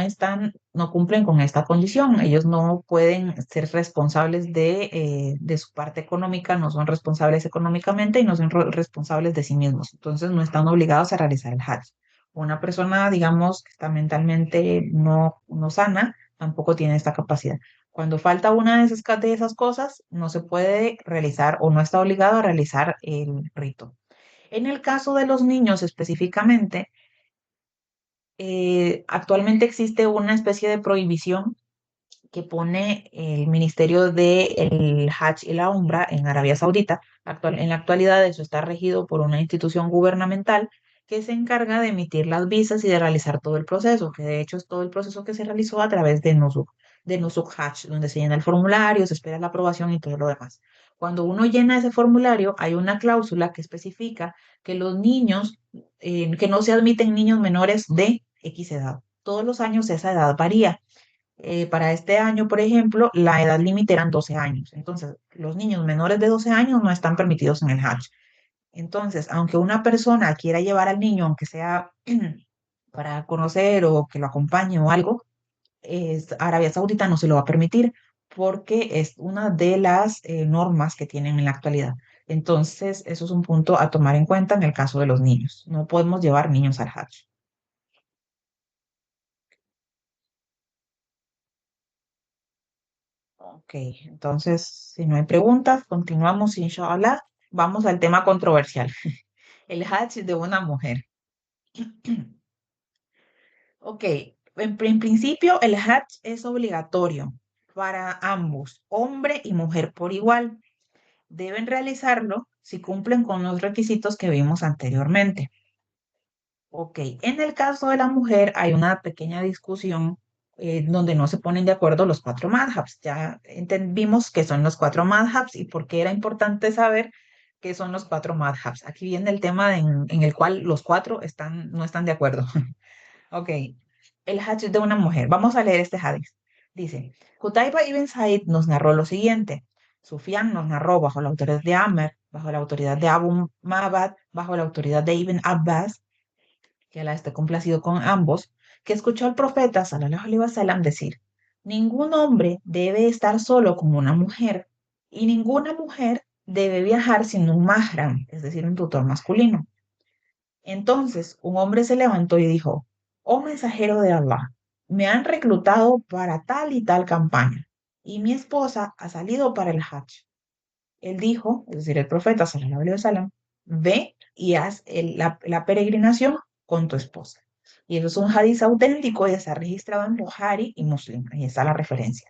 cumplen con esta condición. Ellos no pueden ser responsables de su parte económica, no son responsables económicamente y no son responsables de sí mismos. Entonces, no están obligados a realizar el Hajj. Una persona, digamos, que está mentalmente no sana, tampoco tiene esta capacidad. Cuando falta una de esas cosas, no se puede realizar o no está obligado a realizar el rito. En el caso de los niños específicamente, actualmente existe una especie de prohibición que pone el Ministerio del Hajj y la Umra en Arabia Saudita. En la actualidad eso está regido por una institución gubernamental que se encarga de emitir las visas y de realizar todo el proceso, que de hecho es todo el proceso que se realizó a través de Nusuk Hajj, donde se llena el formulario, se espera la aprobación y todo lo demás. Cuando uno llena ese formulario, hay una cláusula que especifica que los niños, que no se admiten niños menores de X edad. Todos los años esa edad varía. Para este año, por ejemplo, la edad límite eran 12 años. Entonces, los niños menores de 12 años no están permitidos en el Hajj. Entonces, aunque una persona quiera llevar al niño, aunque sea para conocer o que lo acompañe o algo, Arabia Saudita no se lo va a permitir porque es una de las normas que tienen en la actualidad. Entonces, eso es un punto a tomar en cuenta en el caso de los niños. No podemos llevar niños al Hajj. Ok, entonces, si no hay preguntas, continuamos, inshallah. Vamos al tema controversial, el Hajj de una mujer. Ok, en principio el Hajj es obligatorio para ambos, hombre y mujer por igual. Deben realizarlo si cumplen con los requisitos que vimos anteriormente. Ok, en el caso de la mujer hay una pequeña discusión donde no se ponen de acuerdo los cuatro madhabs. Ya entendimos qué son los cuatro madhabs y por qué era importante saber qué son los cuatro madhabs. Aquí viene el tema en el cual los cuatro no están de acuerdo. Ok, el hajj de una mujer. Vamos a leer este hadith. Dice, Qutayba ibn Said nos narró lo siguiente. Sufyan nos narró bajo la autoridad de Amr, bajo la autoridad de Abu Ma'bad, bajo la autoridad de Ibn Abbas, que Alá esté complacido con ambos, que escuchó al profeta sallallahu alaihi wasallam decir, ningún hombre debe estar solo como una mujer y ninguna mujer debe viajar sin un mahram, es decir, un tutor masculino. Entonces un hombre se levantó y dijo, oh mensajero de Allah, me han reclutado para tal y tal campaña y mi esposa ha salido para el Hajj. Él dijo, es decir, el profeta sallallahu alaihi wasallam, ve y haz la peregrinación con tu esposa. Y eso es un hadiz auténtico y está registrado en Bukhari y Muslim. Ahí está la referencia.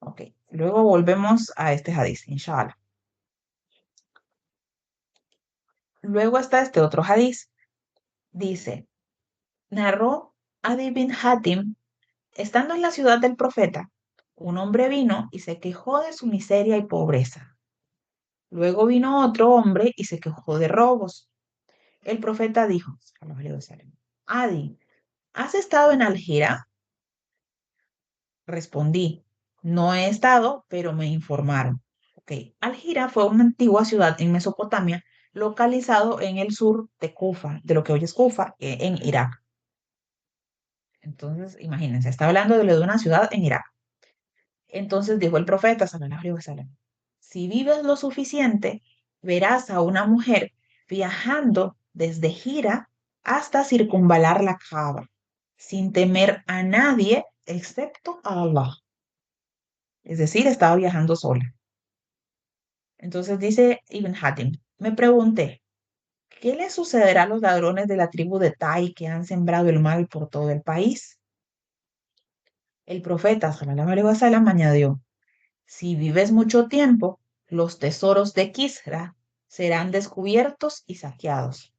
Ok, luego volvemos a este hadiz, inshallah. Luego está este otro hadiz. Dice, narró Adi bin Hatim, estando en la ciudad del profeta, un hombre vino y se quejó de su miseria y pobreza. Luego vino otro hombre y se quejó de robos. El profeta dijo, sallallahu alaihi wasallam, Adi, ¿has estado en Algira? Respondí, no he estado, pero me informaron. Ok, Algira fue una antigua ciudad en Mesopotamia, localizado en el sur de Kufa, de lo que hoy es Kufa, en Irak. Entonces, imagínense, está hablando de una ciudad en Irak. Entonces dijo el profeta, sallallahu alaihi wasallam, si vives lo suficiente, verás a una mujer viajando desde Gira hasta circunvalar la Kaaba, sin temer a nadie excepto a Allah. Es decir, estaba viajando sola. Entonces dice Ibn Hatim, me pregunté, ¿qué le sucederá a los ladrones de la tribu de Tai que han sembrado el mal por todo el país? El profeta, sallallahu alaihi wasallam, añadió, si vives mucho tiempo, los tesoros de Kisra serán descubiertos y saqueados.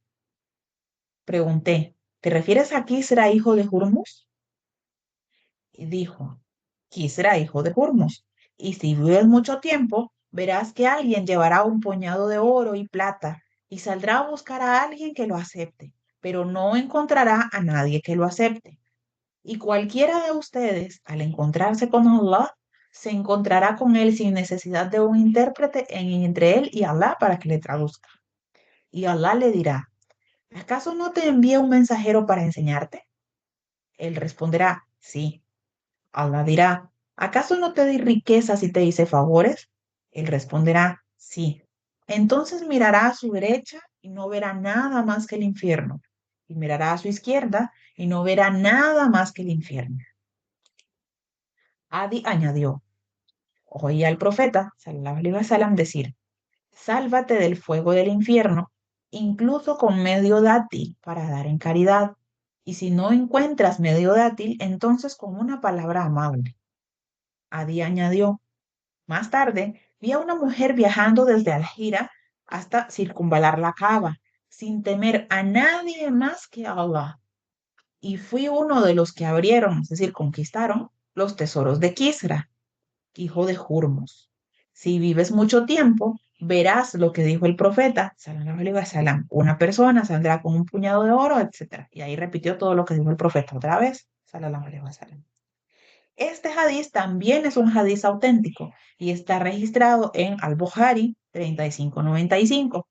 Pregunté, ¿te refieres a Kisra, hijo de Hurmuz? Y dijo, Kisra, hijo de Hurmuz. Y si vives mucho tiempo, verás que alguien llevará un puñado de oro y plata y saldrá a buscar a alguien que lo acepte, pero no encontrará a nadie que lo acepte. Y cualquiera de ustedes, al encontrarse con Allah, se encontrará con él sin necesidad de un intérprete entre él y Allah para que le traduzca. Y Allah le dirá, ¿acaso no te envía un mensajero para enseñarte? Él responderá, sí. Allah dirá, ¿acaso no te di riquezas y te hice favores? Él responderá, sí. Entonces mirará a su derecha y no verá nada más que el infierno. Y mirará a su izquierda y no verá nada más que el infierno. Adi añadió, oí al profeta, sallallahu alaihi wasallam, decir, sálvate del fuego del infierno, incluso con medio dátil para dar en caridad. Y si no encuentras medio dátil, entonces con una palabra amable. Adi añadió, más tarde vi a una mujer viajando desde Algira hasta circunvalar la Kaaba, sin temer a nadie más que a Allah. Y fui uno de los que abrieron, es decir, conquistaron los tesoros de Kisra, hijo de Hurmuz. Si vives mucho tiempo, verás lo que dijo el profeta, sallallahu alaihi wasallam, una persona saldrá con un puñado de oro, etc. Y ahí repitió todo lo que dijo el profeta otra vez, sallallahu alaihi wasallam. Este hadiz también es un hadiz auténtico y está registrado en Al-Bukhari 3595.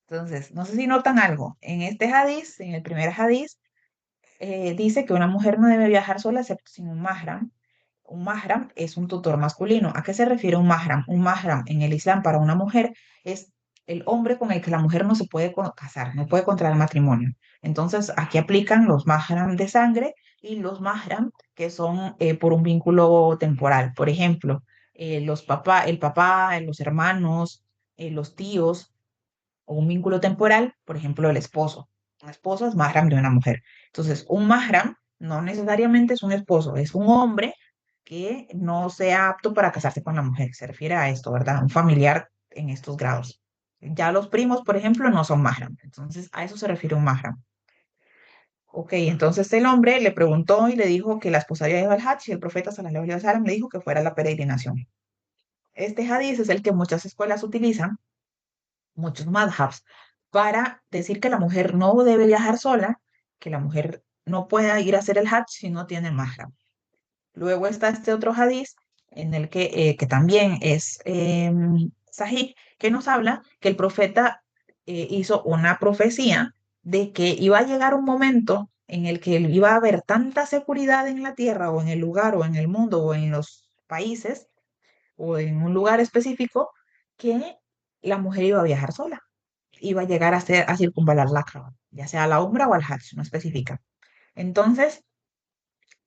Entonces, no sé si notan algo. En este hadiz, en el primer hadiz, dice que una mujer no debe viajar sola excepto sin un mahram. Un mahram es un tutor masculino. ¿A qué se refiere un mahram? Un mahram en el Islam para una mujer es el hombre con el que la mujer no se puede casar, no puede contraer matrimonio. Entonces, aquí aplican los mahram de sangre y los mahram que son por un vínculo temporal. Por ejemplo, el papá, los hermanos, los tíos, o un vínculo temporal, por ejemplo, el esposo. Un esposo es mahram de una mujer. Entonces, un mahram no necesariamente es un esposo, es un hombre que no sea apto para casarse con la mujer. Se refiere a esto, ¿verdad? Un familiar en estos grados. Ya los primos, por ejemplo, no son mahram. Entonces, a eso se refiere un mahram. Ok, entonces el hombre le preguntó y le dijo que la esposa había ido al Hajj y el profeta sallallahu alaihi wasallam le dijo que fuera a la peregrinación. Este hadith es el que muchas escuelas utilizan, muchos madhabs, para decir que la mujer no debe viajar sola, que la mujer no pueda ir a hacer el Hajj si no tiene mahram. Luego está este otro hadiz en el que también es sahih, que nos habla que el profeta hizo una profecía de que iba a llegar un momento en el que iba a haber tanta seguridad en la tierra o en el lugar o en el mundo o en los países o en un lugar específico que la mujer iba a viajar sola, iba a llegar a circunvalar la Kaaba, ya sea a la Umra o al Hajj, no especifica. Entonces,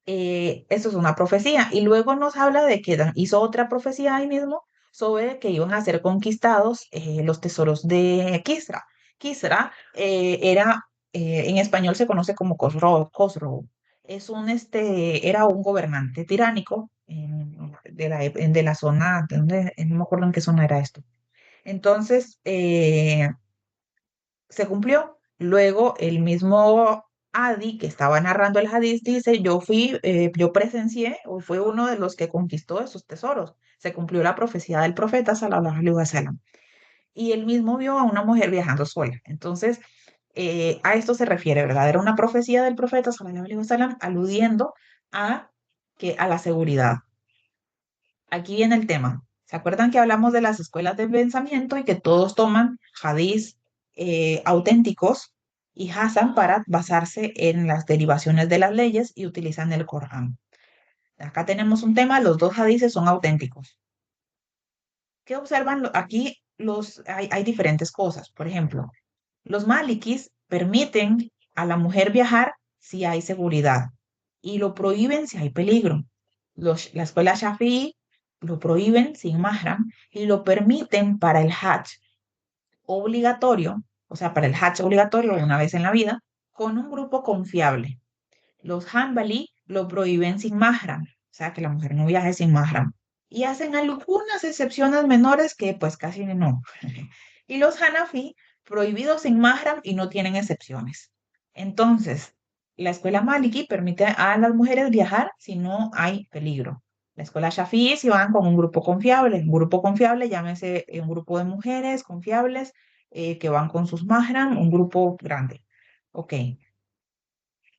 esto es una profecía. Y luego nos habla de que hizo otra profecía ahí mismo sobre que iban a ser conquistados los tesoros de Kisra. Kisra en español se conoce como Khosrow. Era un gobernante tiránico de la zona, no me acuerdo en qué zona era esto. Entonces, se cumplió. Luego el mismo Adi que estaba narrando el hadiz dice, yo presencié o fue uno de los que conquistó esos tesoros. Se cumplió la profecía del profeta sallallahu alaihi wasallam. Y él mismo vio a una mujer viajando sola. Entonces, a esto se refiere, ¿verdad? Era una profecía del profeta sallallahu alaihi wasallam aludiendo a a la seguridad. Aquí viene el tema. ¿Se acuerdan que hablamos de las escuelas de pensamiento y que todos toman hadiz auténticos y Hassan para basarse en las derivaciones de las leyes y utilizan el Corán? Acá tenemos un tema, los dos hadices son auténticos. ¿Qué observan? Aquí hay diferentes cosas. Por ejemplo, los malikis permiten a la mujer viajar si hay seguridad y lo prohíben si hay peligro. La escuela Shafi'i lo prohíben sin mahram y lo permiten para el Hajj obligatorio, o sea, para el Hajj obligatorio una vez en la vida, con un grupo confiable. Los Hanbali lo prohíben sin mahram, o sea, que la mujer no viaje sin mahram. Y hacen algunas excepciones menores que pues casi no. Y los Hanafi prohibidos sin mahram y no tienen excepciones. Entonces, la escuela Maliki permite a las mujeres viajar si no hay peligro. La escuela Shafi'i si van con un grupo confiable. Un grupo confiable, llámese un grupo de mujeres confiables que van con sus mahram, un grupo grande. Ok.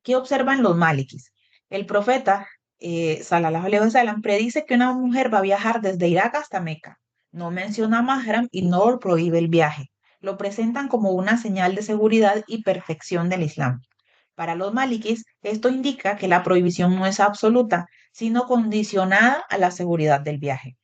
¿Qué observan los malikis? El profeta, sallallahu alaihi wasallam, predice que una mujer va a viajar desde Irak hasta Meca. No menciona mahram y no prohíbe el viaje. Lo presentan como una señal de seguridad y perfección del Islam. Para los malikis, esto indica que la prohibición no es absoluta, sino condicionada a la seguridad del viaje.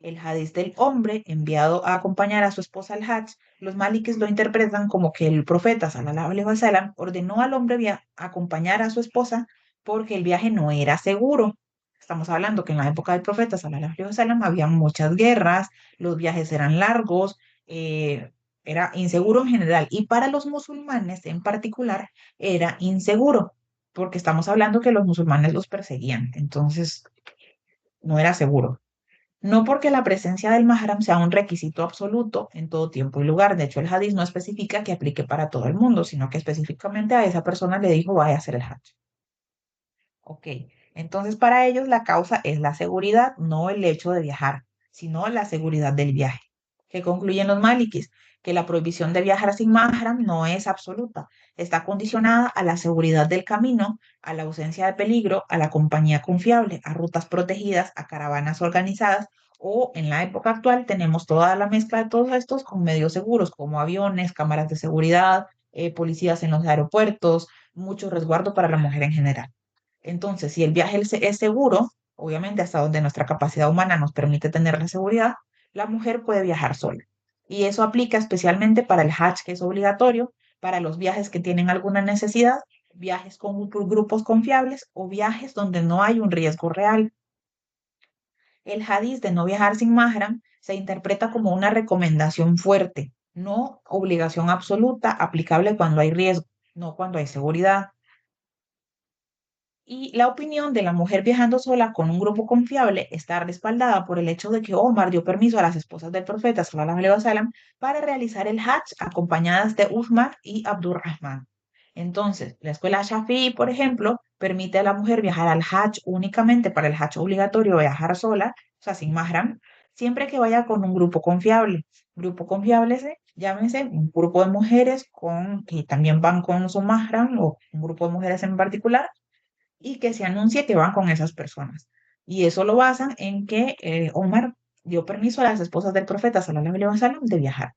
El hadiz del hombre enviado a acompañar a su esposa al Hajj, los malikis lo interpretan como que el profeta sallallahu alaihi wasallam ordenó al hombre acompañar a su esposa porque el viaje no era seguro. Estamos hablando que en la época del profeta sallallahu alaihi wasallam había muchas guerras, los viajes eran largos, era inseguro en general y para los musulmanes en particular era inseguro porque estamos hablando que los musulmanes los perseguían, entonces no era seguro. No porque la presencia del mahram sea un requisito absoluto en todo tiempo y lugar. De hecho, el hadith no especifica que aplique para todo el mundo, sino que específicamente a esa persona le dijo, vaya a hacer el hajj. Ok, entonces para ellos la causa es la seguridad, no el hecho de viajar, sino la seguridad del viaje. ¿Qué concluyen los malikis? Que la prohibición de viajar sin mahram no es absoluta, está condicionada a la seguridad del camino, a la ausencia de peligro, a la compañía confiable, a rutas protegidas, a caravanas organizadas o en la época actual tenemos toda la mezcla de todos estos con medios seguros como aviones, cámaras de seguridad, policías en los aeropuertos, mucho resguardo para la mujer en general. Entonces, si el viaje es seguro, obviamente hasta donde nuestra capacidad humana nos permite tener la seguridad, la mujer puede viajar sola. Y eso aplica especialmente para el Hajj, que es obligatorio, para los viajes que tienen alguna necesidad, viajes con grupos confiables o viajes donde no hay un riesgo real. El hadiz de no viajar sin mahram se interpreta como una recomendación fuerte, no obligación absoluta aplicable cuando hay riesgo, no cuando hay seguridad. Y la opinión de la mujer viajando sola con un grupo confiable está respaldada por el hecho de que Omar dio permiso a las esposas del profeta sallallahu alaihi wasallam para realizar el Hajj acompañadas de Uthman y Abdurrahman. Entonces, la escuela Shafi'i, por ejemplo, permite a la mujer viajar al Hajj únicamente para el Hajj obligatorio, viajar sola, o sea, sin mahram, siempre que vaya con un grupo confiable. Grupo confiable llámese un grupo de mujeres que también van con su mahram o un grupo de mujeres en particular y que se anuncie que van con esas personas. Y eso lo basan en que Omar dio permiso a las esposas del profeta sallallahu alaihi wasallam de viajar.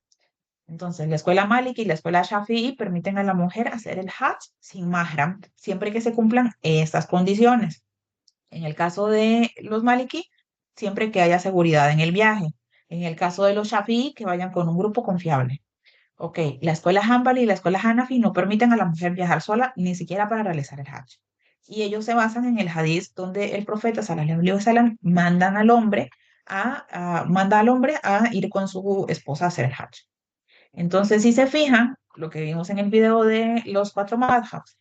Entonces, la escuela Maliki y la escuela Shafi'i permiten a la mujer hacer el Hajj sin mahram, siempre que se cumplan estas condiciones. En el caso de los Maliki, siempre que haya seguridad en el viaje. En el caso de los Shafi'i, que vayan con un grupo confiable. Ok, la escuela Hanbali y la escuela Hanafi no permiten a la mujer viajar sola, ni siquiera para realizar el Hajj. Y ellos se basan en el hadith donde el profeta sallallahu alaihi wasallam manda al hombre a ir con su esposa a hacer el Hajj. Entonces, si se fijan, lo que vimos en el video de los cuatro madhhabs,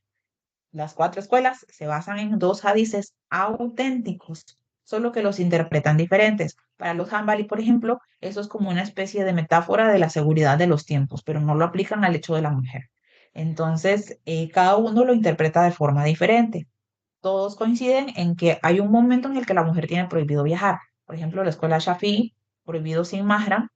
las cuatro escuelas se basan en dos hadices auténticos, solo que los interpretan diferentes. Para los Hanbali, por ejemplo, eso es como una especie de metáfora de la seguridad de los tiempos, pero no lo aplican al hecho de la mujer. Entonces, cada uno lo interpreta de forma diferente. Todos coinciden en que hay un momento en el que la mujer tiene prohibido viajar. Por ejemplo, la escuela Shafi'i, prohibido sin mahram,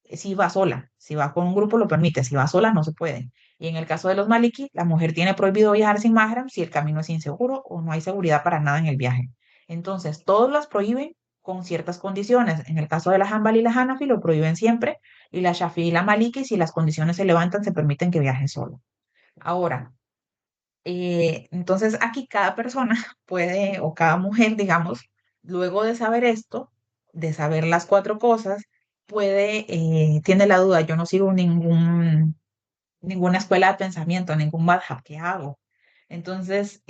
si va sola. Si va con un grupo lo permite, si va sola no se puede. Y en el caso de los Maliki, la mujer tiene prohibido viajar sin mahram si el camino es inseguro o no hay seguridad para nada en el viaje. Entonces, todos las prohíben con ciertas condiciones. En el caso de la Hanbali y la Hanafi lo prohíben siempre, y la Shafi'i y la Maliki, si las condiciones se levantan, se permiten que viajen solo. Ahora, entonces aquí cada persona puede, o cada mujer, digamos, luego de saber esto, de saber las cuatro cosas, tiene la duda, yo no sigo ninguna escuela de pensamiento, ningún madhab, ¿qué hago? Entonces,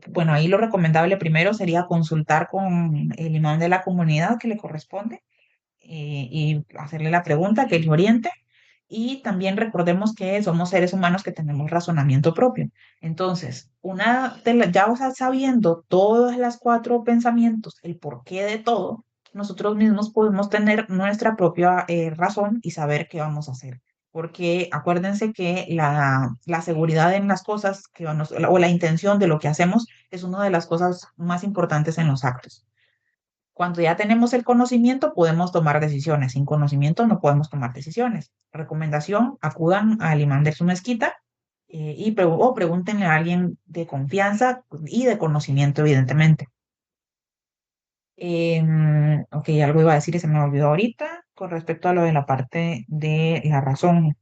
bueno, ahí lo recomendable primero sería consultar con el imán de la comunidad que le corresponde y hacerle la pregunta, que le oriente. Y también recordemos que somos seres humanos que tenemos razonamiento propio. Entonces, ya sabiendo todas las cuatro pensamientos, el porqué de todo, nosotros mismos podemos tener nuestra propia razón y saber qué vamos a hacer. Porque acuérdense que la seguridad en las cosas o la intención de lo que hacemos es una de las cosas más importantes en los actos. Cuando ya tenemos el conocimiento, podemos tomar decisiones. Sin conocimiento no podemos tomar decisiones. Recomendación, acudan al imán de su mezquita o pregúntenle a alguien de confianza y de conocimiento, evidentemente. Ok, algo iba a decir y se me olvidó ahorita con respecto a lo de la parte de la razón.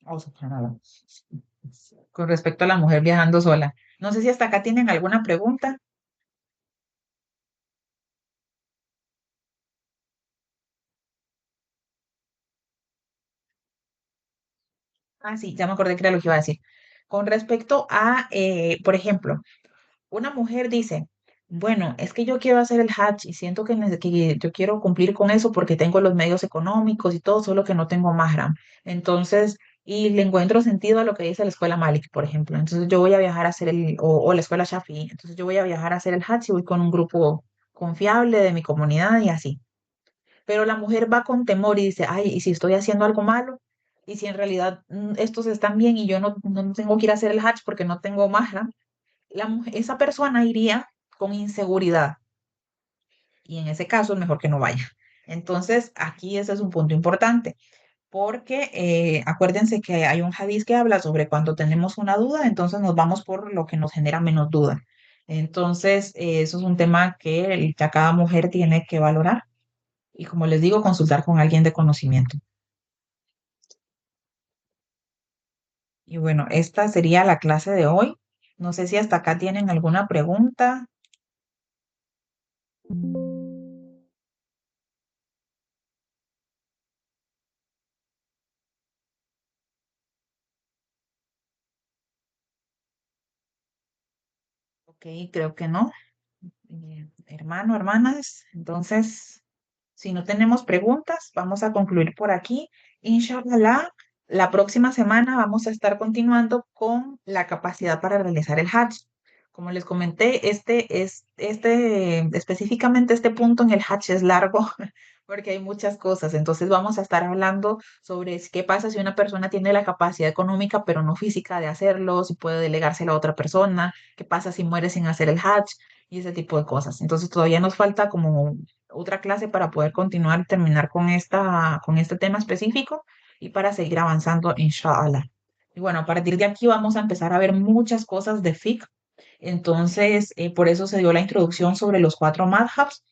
Oh, subhanallah. Con respecto a la mujer viajando sola. No sé si hasta acá tienen alguna pregunta. Ah, sí, ya me acordé que era lo que iba a decir. Con respecto a, por ejemplo, una mujer dice, bueno, es que yo quiero hacer el Hajj y siento que yo quiero cumplir con eso porque tengo los medios económicos y todo, solo que no tengo mahram. Entonces, y le encuentro sentido a lo que dice la escuela Malik, por ejemplo. Entonces, yo voy a viajar a hacer o la escuela Shafi'i. Entonces, yo voy a viajar a hacer el Hajj y voy con un grupo confiable de mi comunidad y así. Pero la mujer va con temor y dice, ay, ¿y si estoy haciendo algo malo? Y si en realidad estos están bien y yo no tengo que ir a hacer el Hajj porque no tengo mahram, esa persona iría con inseguridad y en ese caso es mejor que no vaya. Entonces, aquí ese es un punto importante porque acuérdense que hay un hadiz que habla sobre cuando tenemos una duda, entonces nos vamos por lo que nos genera menos duda. Entonces, eso es un tema que ya cada mujer tiene que valorar y como les digo, consultar con alguien de conocimiento. Y bueno, esta sería la clase de hoy. No sé si hasta acá tienen alguna pregunta. Ok, creo que no. Hermanas, entonces, si no tenemos preguntas, vamos a concluir por aquí. Inshallah, la próxima semana vamos a estar continuando con la capacidad para realizar el Hajj. Como les comenté, específicamente este punto en el Hajj es largo porque hay muchas cosas. Entonces vamos a estar hablando sobre qué pasa si una persona tiene la capacidad económica pero no física de hacerlo, si puede delegárselo a otra persona, qué pasa si muere sin hacer el Hajj y ese tipo de cosas. Entonces todavía nos falta como otra clase para poder continuar y terminar con este tema específico y para seguir avanzando, inshallah. Y bueno, a partir de aquí vamos a empezar a ver muchas cosas de fiqh. Entonces, por eso se dio la introducción sobre los cuatro madhabs.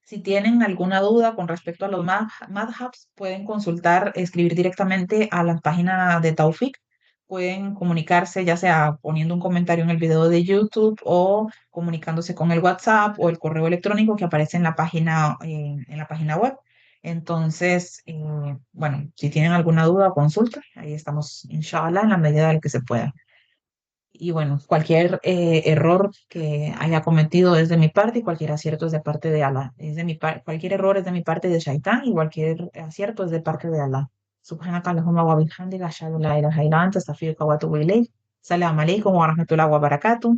Si tienen alguna duda con respecto a los madhabs, pueden consultar, escribir directamente a la página de Taufik. Pueden comunicarse ya sea poniendo un comentario en el video de YouTube o comunicándose con el WhatsApp o el correo electrónico que aparece en la página web. Entonces, bueno, si tienen alguna duda o consulta, ahí estamos, inshallah, en la medida de lo que se pueda. Y bueno, cualquier error que haya cometido es de mi parte y cualquier acierto es de parte de Allah. Cualquier error es de mi parte de Shaitán y cualquier acierto es de parte de Allah. Subhanaka Allahumma wa bihamdika ashhadu an la ilaha illa anta astaghfiruka wa atubu ilayk. Assalamu alaikum wa rahmatullahi wa barakatuh.